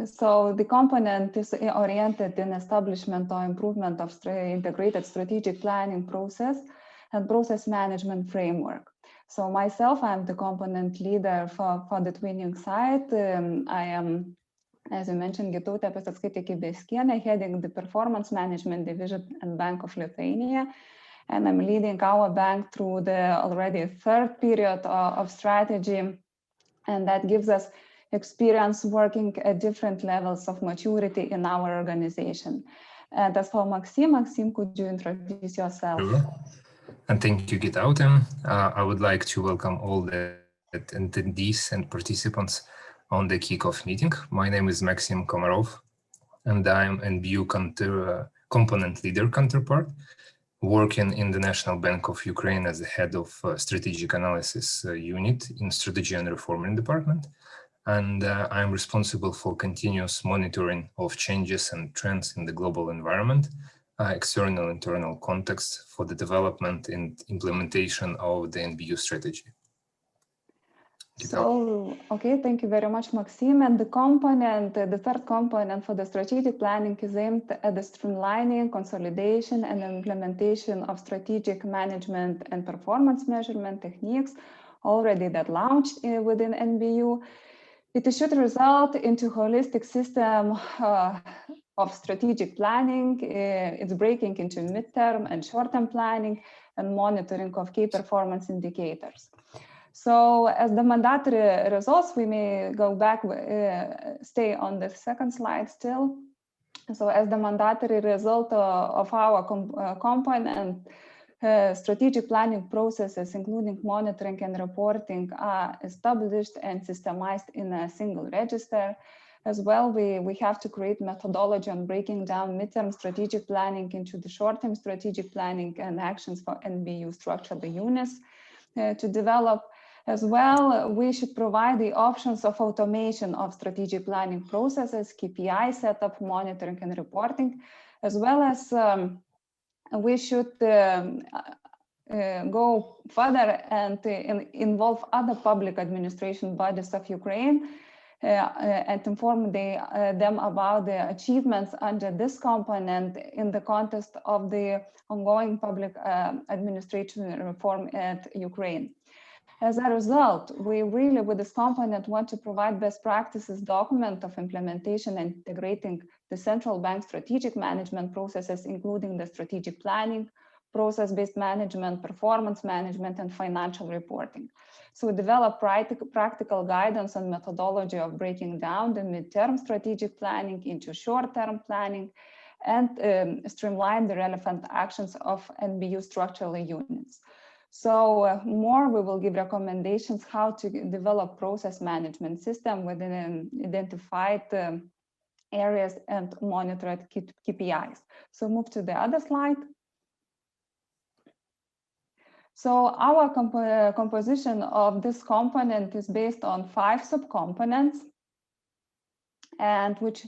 So the component is oriented in establishment or improvement of integrated strategic planning process and process management framework. So myself, I'm the component leader for the Twinning side. I am, as you mentioned, Gitaute Peseckaite-Kibickiene, heading the Performance Management Division at Bank of Lithuania. And I'm leading our bank through the already third period of strategy. And that gives us experience working at different levels of maturity in our organization. And as for Maxim, could you introduce yourself? Sure. And thank you, Gitaute. I would like to welcome all the attendees and participants on the kickoff meeting. My name is Maxim Komarov, and I'm NBU component leader counterpart, working in the National Bank of Ukraine as the head of strategic analysis unit in strategy and reforming department. And I'm responsible for continuous monitoring of changes and trends in the global environment, external and internal context for the development and implementation of the NBU strategy. So, okay, thank you very much, Maxim. And the component, the third component for the strategic planning is aimed at the streamlining, consolidation, and implementation of strategic management and performance measurement techniques already that launched within NBU. It should result into holistic system of strategic planning. It's breaking into midterm and short-term planning and monitoring of key performance indicators. So as the mandatory results, we may go back, stay on the second slide still. So as the mandatory result of our component, strategic planning processes, including monitoring and reporting, are established and systemized in a single register. As well, we have to create methodology on breaking down midterm strategic planning into the short-term strategic planning and actions for NBU structure, the units to develop. As well, we should provide the options of automation of strategic planning processes, KPI setup, monitoring and reporting, as well as we should go further and involve other public administration bodies of Ukraine and inform them about the achievements under this component in the context of the ongoing public administration reform at Ukraine. As a result, we really, with this component, want to provide best practices document of implementation and integrating the central bank strategic management processes, including the strategic planning, process-based management, performance management, and financial reporting. So we develop practical guidance and methodology of breaking down the midterm strategic planning into short-term planning and streamline the relevant actions of NBU structural units. So more, we will give recommendations how to develop process management system within identified areas and monitored KPIs. So move to the other slide. So our composition of this component is based on 5 subcomponents, and which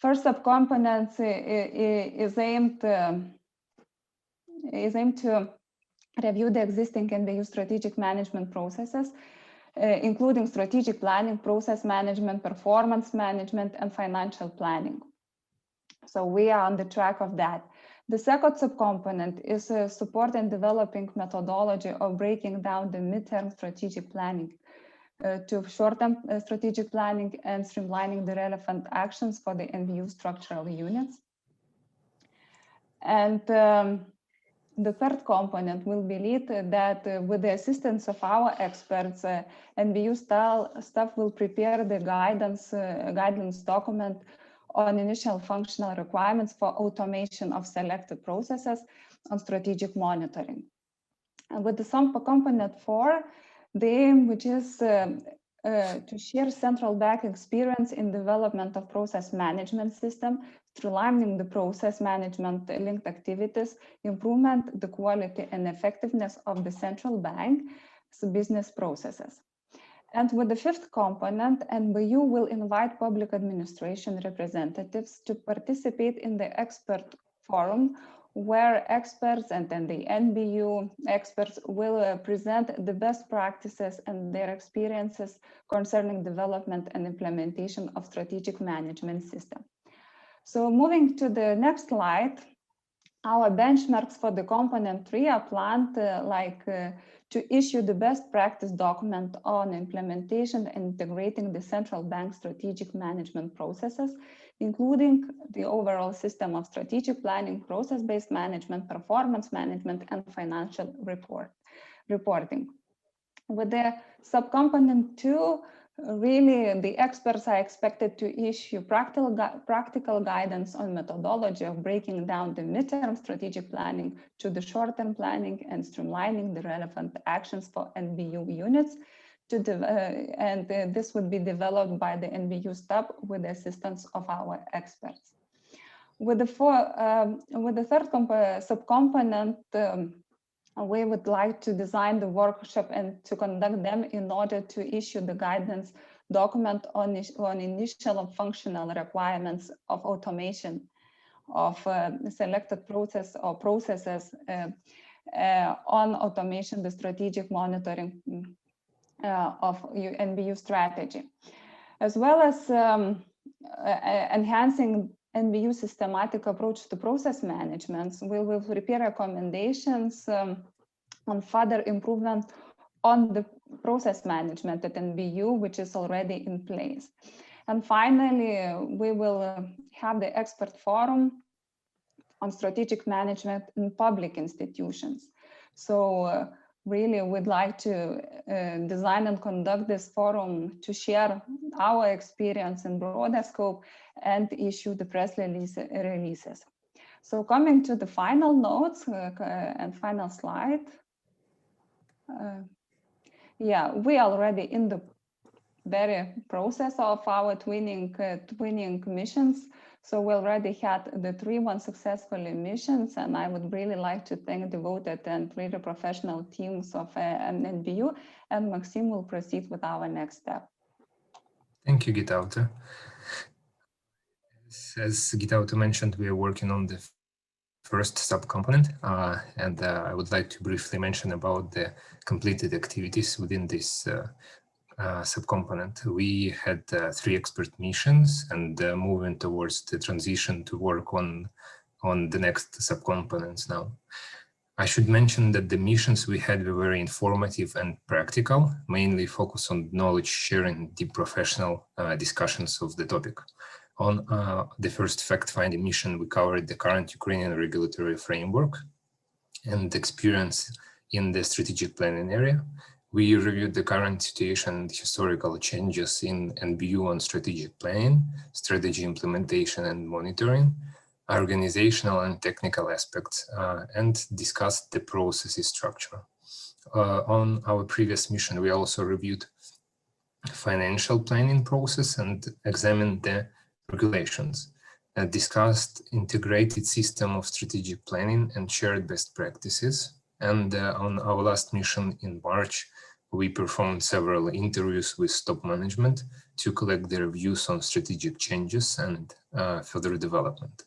first subcomponent is aimed to review the existing NBU strategic management processes, including strategic planning, process management, performance management, and financial planning. So we are on the track of that. The second subcomponent is support and developing methodology of breaking down the midterm strategic planning to short-term strategic planning and streamlining the relevant actions for the NBU structural units. And the third component will be lead that with the assistance of our experts, NBU staff will prepare the guidance document on initial functional requirements for automation of selected processes on strategic monitoring. And with the subcomponent 4, the aim, which is to share central bank experience in development of process management system, streamlining the process management linked activities, improvement the quality and effectiveness of the central bank's business processes. And with the fifth component, NBU will invite public administration representatives to participate in the expert forum, where experts and then the NBU experts will present the best practices and their experiences concerning development and implementation of strategic management system. So moving to the next slide, our benchmarks for the component 3 are planned to issue the best practice document on implementation and integrating the central bank strategic management processes, including the overall system of strategic planning, process-based management, performance management, and financial reporting. With the subcomponent 2, really the experts are expected to issue practical guidance on methodology of breaking down the midterm strategic planning to the short-term planning and streamlining the relevant actions for NBU units. This would be developed by the NBU staff with the assistance of our experts. With the third subcomponent, we would like to design the workshop and to conduct them in order to issue the guidance document on initial functional requirements of automation of selected process or processes on automation, the strategic monitoring of NBU strategy, as well as enhancing NBU systematic approach to process management. We will prepare recommendations on further improvement on the process management at NBU, which is already in place. And finally, we will have the expert forum on strategic management in public institutions. So really we'd like to design and conduct this forum to share our experience in broader scope and issue the press releases. So coming to the final notes and final slide. Yeah, we are already in the very process of our twinning missions. So we already had the 3 successful missions, and I would really like to thank devoted and really professional teams of NBU, and Maxime will proceed with our next step. Thank you, Gitauta. As Gitauta mentioned, we are working on the first subcomponent, and I would like to briefly mention about the completed activities within this subcomponent. We had 3 expert missions, and moving towards the transition to work on the next subcomponents now. I should mention that the missions we had were very informative and practical, mainly focused on knowledge sharing, deep professional discussions of the topic. On the first fact-finding mission, we covered the current Ukrainian regulatory framework and experience in the strategic planning area. We reviewed the current situation and historical changes in NBU on strategic planning, strategy implementation and monitoring, organizational and technical aspects, and discussed the processes structure. On our previous mission, we also reviewed financial planning process and examined the regulations, discussed integrated system of strategic planning and shared best practices. And on our last mission in March, we performed several interviews with top management to collect their views on strategic changes and further development.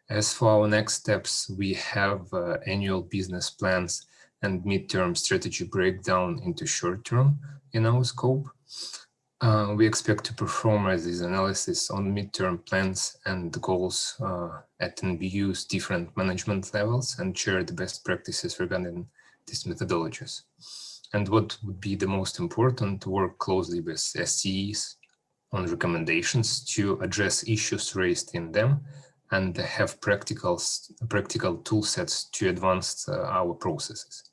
As for our next steps, we have annual business plans and midterm strategy breakdown into short term in our scope. We expect to perform this analysis on midterm plans and goals at NBU's different management levels and share the best practices regarding these methodologies. And what would be the most important, to work closely with SCEs on recommendations to address issues raised in them and have practical tool sets to advance our processes.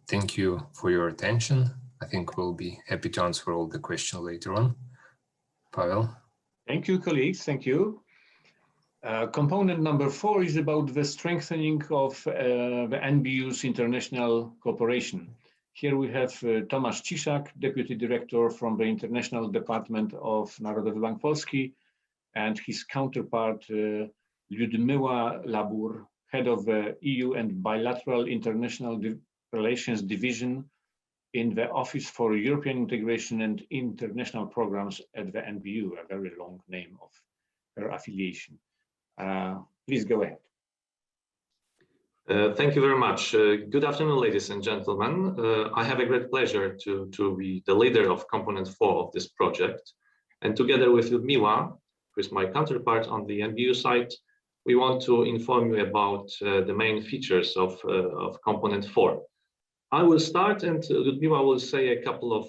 Thank you for your attention. I think we'll be happy to answer all the questions later on. Pavel. Thank you, colleagues. Thank you. Component number 4 is about the strengthening of the NBU's international cooperation. Here we have Tomasz Ciszak, Deputy Director from the International Department of Narodowy Bank Polski, and his counterpart, Liudmyła Labur, Head of the EU and Bilateral International Relations Division in the Office for European Integration and International Programs at the NBU, a very long name of her affiliation. Please go ahead. Thank you very much. Good afternoon, ladies and gentlemen. I have a great pleasure to be the leader of Component 4 of this project. And together with Liudmyła, who is my counterpart on the NBU side, we want to inform you about the main features of Component 4. I will start and Liudmyła will say a couple of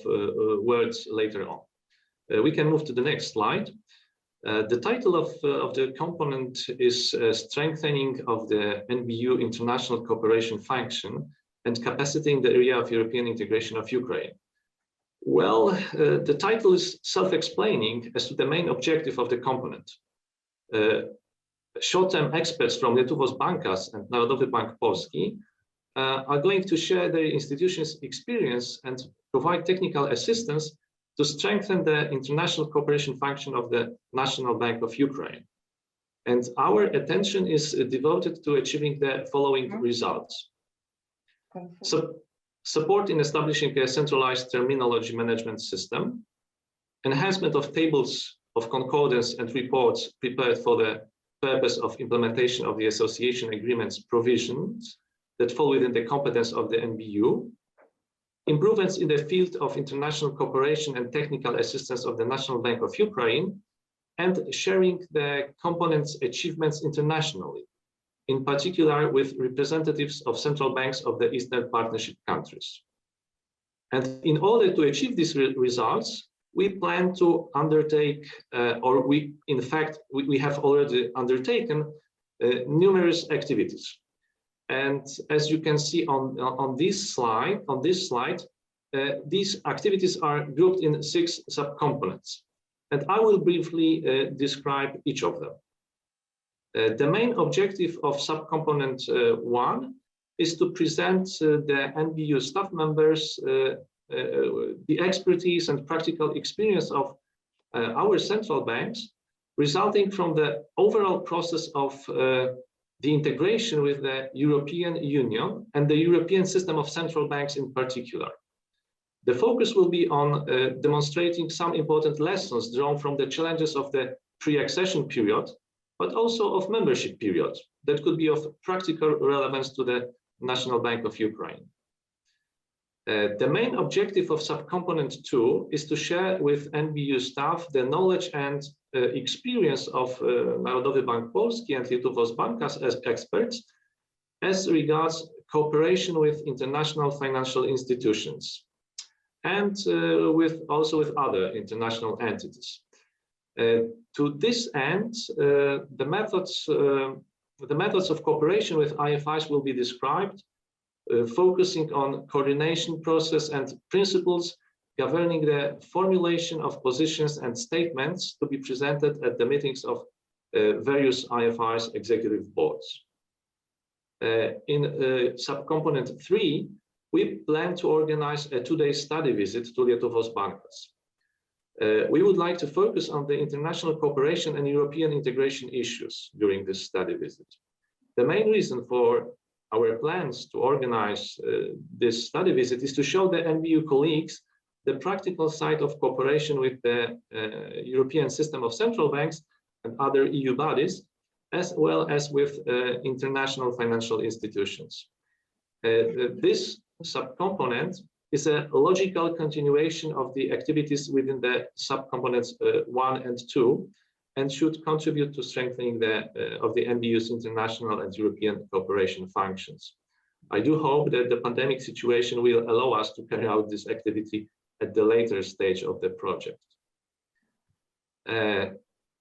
words later on. We can move to the next slide. The title of the component is Strengthening of the NBU International Cooperation Function and Capacity in the Area of European Integration of Ukraine. Well, the title is self-explaining as to the main objective of the component. Short-term experts from Lietuvos Bankas and Narodowy Bank Polski are going to share their institution's experience and provide technical assistance to strengthen the international cooperation function of the National Bank of Ukraine. And our attention is devoted to achieving the following results. So, support in establishing a centralized terminology management system, enhancement of tables of concordance and reports prepared for the purpose of implementation of the association agreement's provisions that fall within the competence of the NBU, improvements in the field of international cooperation and technical assistance of the National Bank of Ukraine, and sharing the component's achievements internationally, in particular with representatives of central banks of the Eastern Partnership countries. And in order to achieve these results, we plan to undertake, we have already undertaken numerous activities. And as you can see on this slide, these activities are grouped in 6 subcomponents. And I will briefly describe each of them. The main objective of subcomponent 1 is to present the NBU staff members the expertise and practical experience of our central banks resulting from the overall process of the integration with the European Union and the European system of central banks in particular. The focus will be on demonstrating some important lessons drawn from the challenges of the pre-accession period, but also of membership period that could be of practical relevance to the National Bank of Ukraine. The main objective of subcomponent 2 is to share with NBU staff the knowledge and experience of Narodowy Bank Polski and Lietuvos Bankas as experts as regards cooperation with international financial institutions and also with other international entities. To this end, the methods of cooperation with IFIs will be described, focusing on coordination process and principles governing the formulation of positions and statements to be presented at the meetings of various IFIs executive boards. In subcomponent 3, we plan to organize a 2-day study visit to Lietuvos Bankas. We would like to focus on the international cooperation and European integration issues during this study visit. The main reason for our plans to organize this study visit is to show the NBU colleagues the practical side of cooperation with the European system of central banks and other EU bodies, as well as with international financial institutions. This subcomponent is a logical continuation of the activities within the subcomponents 1 and 2, and should contribute to strengthening of the NBU's international and European cooperation functions. I do hope that the pandemic situation will allow us to carry out this activity at the later stage of the project.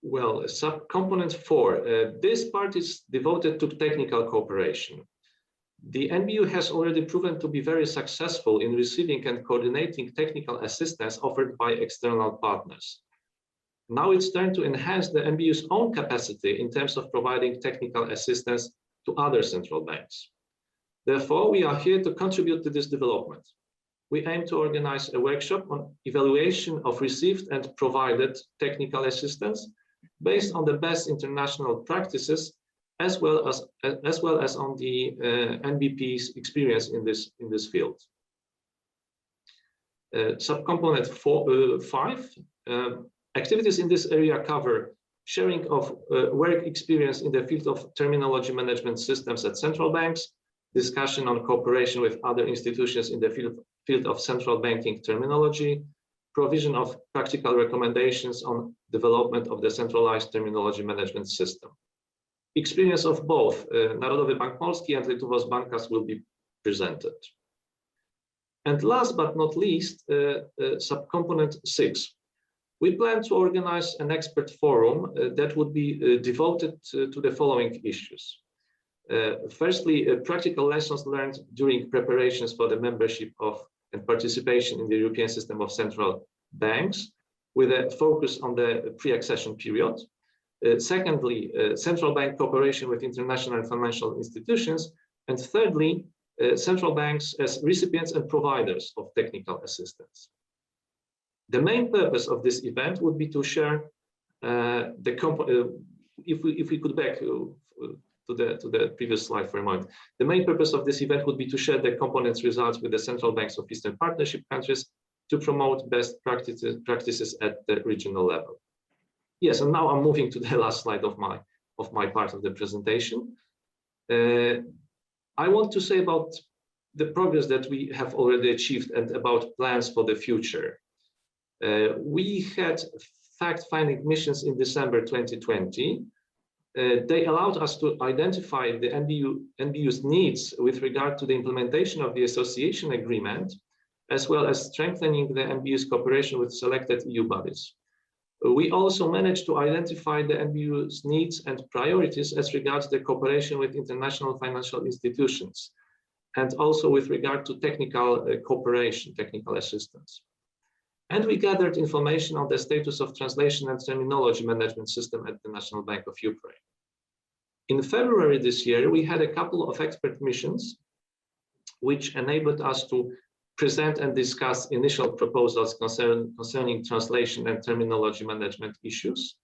Well, subcomponent 4, this part is devoted to technical cooperation. The NBU has already proven to be very successful in receiving and coordinating technical assistance offered by external partners. Now it's time to enhance the NBU's own capacity in terms of providing technical assistance to other central banks. Therefore, we are here to contribute to this development. We aim to organize a workshop on evaluation of received and provided technical assistance based on the best international practices, as well as on the NBP's experience in this field. Subcomponent 5. Activities in this area cover sharing of work experience in the field of terminology management systems at central banks, discussion on cooperation with other institutions in the field of central banking terminology, provision of practical recommendations on development of the centralized terminology management system. Experience of both Narodowy Bank Polski and Lietuvos Bankas will be presented. And last but not least, subcomponent 6. We plan to organize an expert forum that would be devoted to the following issues. Firstly, practical lessons learned during preparations for the membership of and participation in the European system of central banks, with a focus on the pre-accession period. Secondly, central bank cooperation with international financial institutions. And thirdly, central banks as recipients and providers of technical assistance. The main purpose of this event would be to share if we could back to the previous slide for a moment. The main purpose of this event would be to share the components results with the central banks of Eastern Partnership countries to promote best practices at the regional level. Yes, and now I'm moving to the last slide of my part of the presentation. I want to say about the progress that we have already achieved and about plans for the future. We had fact-finding missions in December 2020. They allowed us to identify the NBU's needs with regard to the implementation of the association agreement, as well as strengthening the NBU's cooperation with selected EU bodies. We also managed to identify the NBU's needs and priorities as regards the cooperation with international financial institutions, and also with regard to technical cooperation, technical assistance. And we gathered information on the status of translation and terminology management system at the National Bank of Ukraine. In February this year, we had a couple of expert missions, which enabled us to present and discuss initial proposals concerning translation and terminology management issues.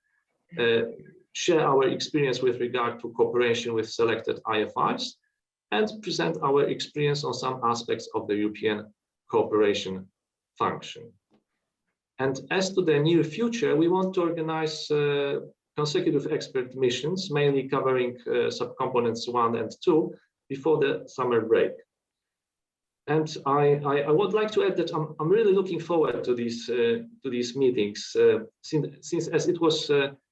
share our experience with regard to cooperation with selected IFIs, and present our experience on some aspects of the European cooperation function. And as to the near future, we want to organize consecutive expert missions, mainly covering subcomponents 1 and 2 before the summer break. And I would like to add that I'm really looking forward to these meetings, since as it was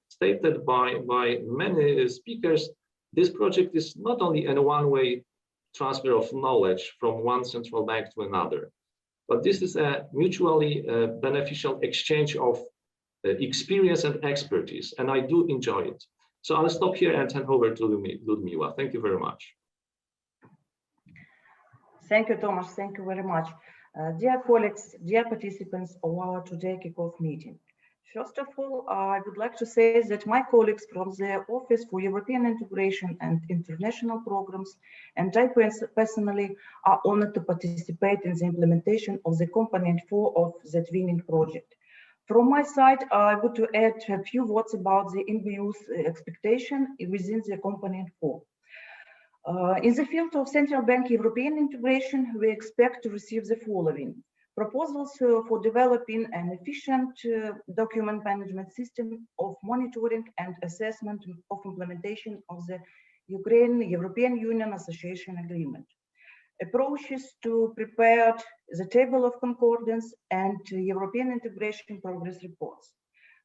stated by many speakers, this project is not only a one-way transfer of knowledge from one central bank to another, but this is a mutually beneficial exchange of experience and expertise, and I do enjoy it. So I'll stop here and hand over to Ludmila. Thank you very much. Thank you, Thomas. Thank you very much. Dear colleagues, dear participants of our today kickoff meeting. First of all, I would like to say that my colleagues from the Office for European Integration and International Programs and I personally are honored to participate in the implementation of the Component 4 of the Twinning project. From my side, I would to add a few words about the NBU's expectation within the Component 4. In the field of central bank European integration, we expect to receive the following: proposals for developing an efficient document management system of monitoring and assessment of implementation of the European Union Association Agreement, approaches to prepare the table of concordance and European integration progress reports,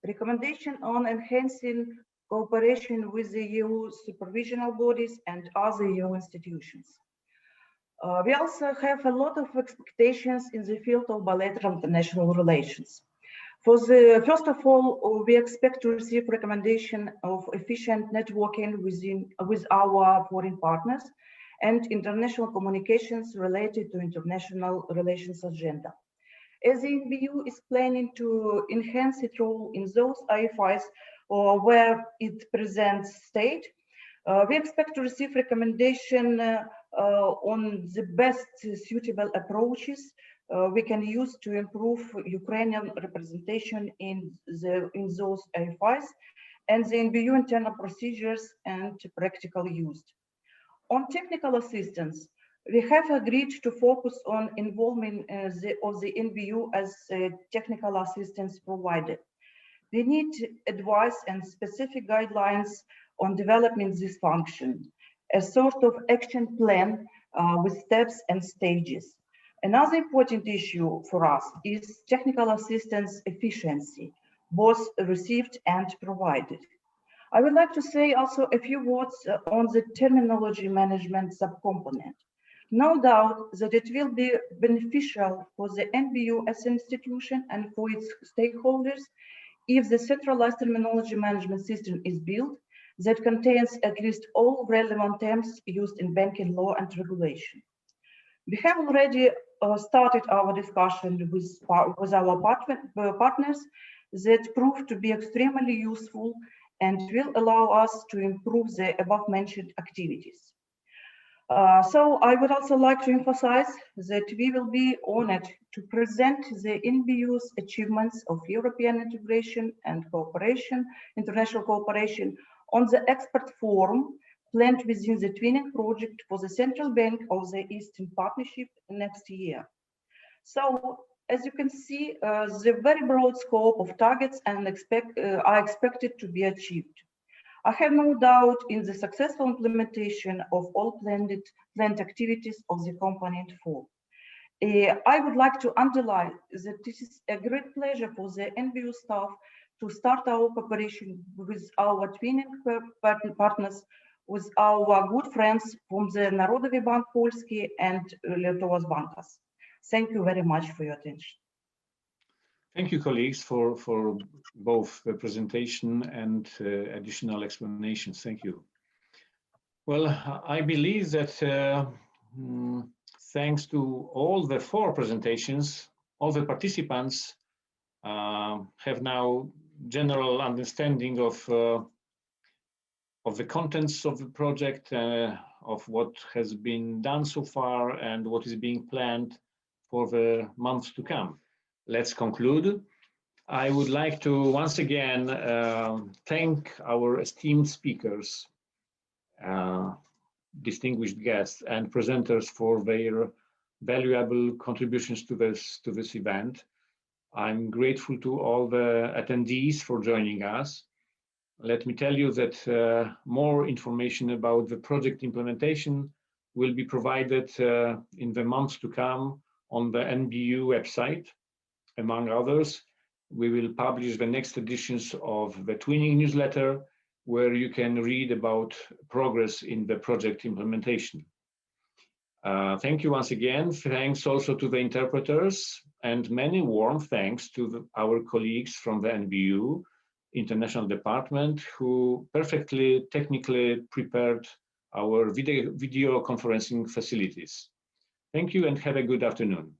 recommendation on enhancing cooperation with the EU supervisional bodies and other EU institutions. We also have a lot of expectations in the field of bilateral international relations. First of all, we expect to receive recommendation of efficient networking with our foreign partners and international communications related to international relations agenda. As the NBU is planning to enhance its role in those IFIs where it presents state, we expect to receive recommendation on the best suitable approaches we can use to improve Ukrainian representation in those IFIs and the NBU internal procedures and practical use. On technical assistance, we have agreed to focus on involvement of the NBU as a technical assistance provider. We need advice and specific guidelines on developing this function, a sort of action plan with steps and stages. Another important issue for us is technical assistance efficiency, both received and provided. I would like to say also a few words on the terminology management subcomponent. No doubt that it will be beneficial for the NBU as an institution and for its stakeholders if the centralized terminology management system is built that contains at least all relevant terms used in banking law and regulation. We have already started our discussion with our partners that proved to be extremely useful and will allow us to improve the above-mentioned activities. So I would also like to emphasize that we will be honored to present the NBU's achievements of European integration and cooperation, international cooperation, on the expert forum planned within the Twinning project for the Central Bank of the Eastern Partnership next year. So, as you can see, the very broad scope of targets and are expected to be achieved. I have no doubt in the successful implementation of all planned activities of the Component 4. I would like to underline that this is a great pleasure for the NBU staff to start our cooperation with our Twinning partners, with our good friends from the Narodowy Bank Polski and Lietuvos Bankas. Thank you very much for your attention. Thank you, colleagues, for both the presentation and additional explanations. Thank you. Well, I believe that thanks to all the 4 presentations, all the participants have now general understanding of the contents of the project, of what has been done so far and what is being planned for the months to come. Let's conclude. I would like to once again thank our esteemed speakers, distinguished guests and presenters for their valuable contributions to this event. I'm grateful to all the attendees for joining us. Let me tell you that more information about the project implementation will be provided in the months to come on the NBU website. Among others, we will publish the next editions of the Twinning newsletter, where you can read about progress in the project implementation. Thank you once again. Thanks also to the interpreters, and many warm thanks to our colleagues from the NBU International Department, who perfectly technically prepared our video conferencing facilities. Thank you and have a good afternoon.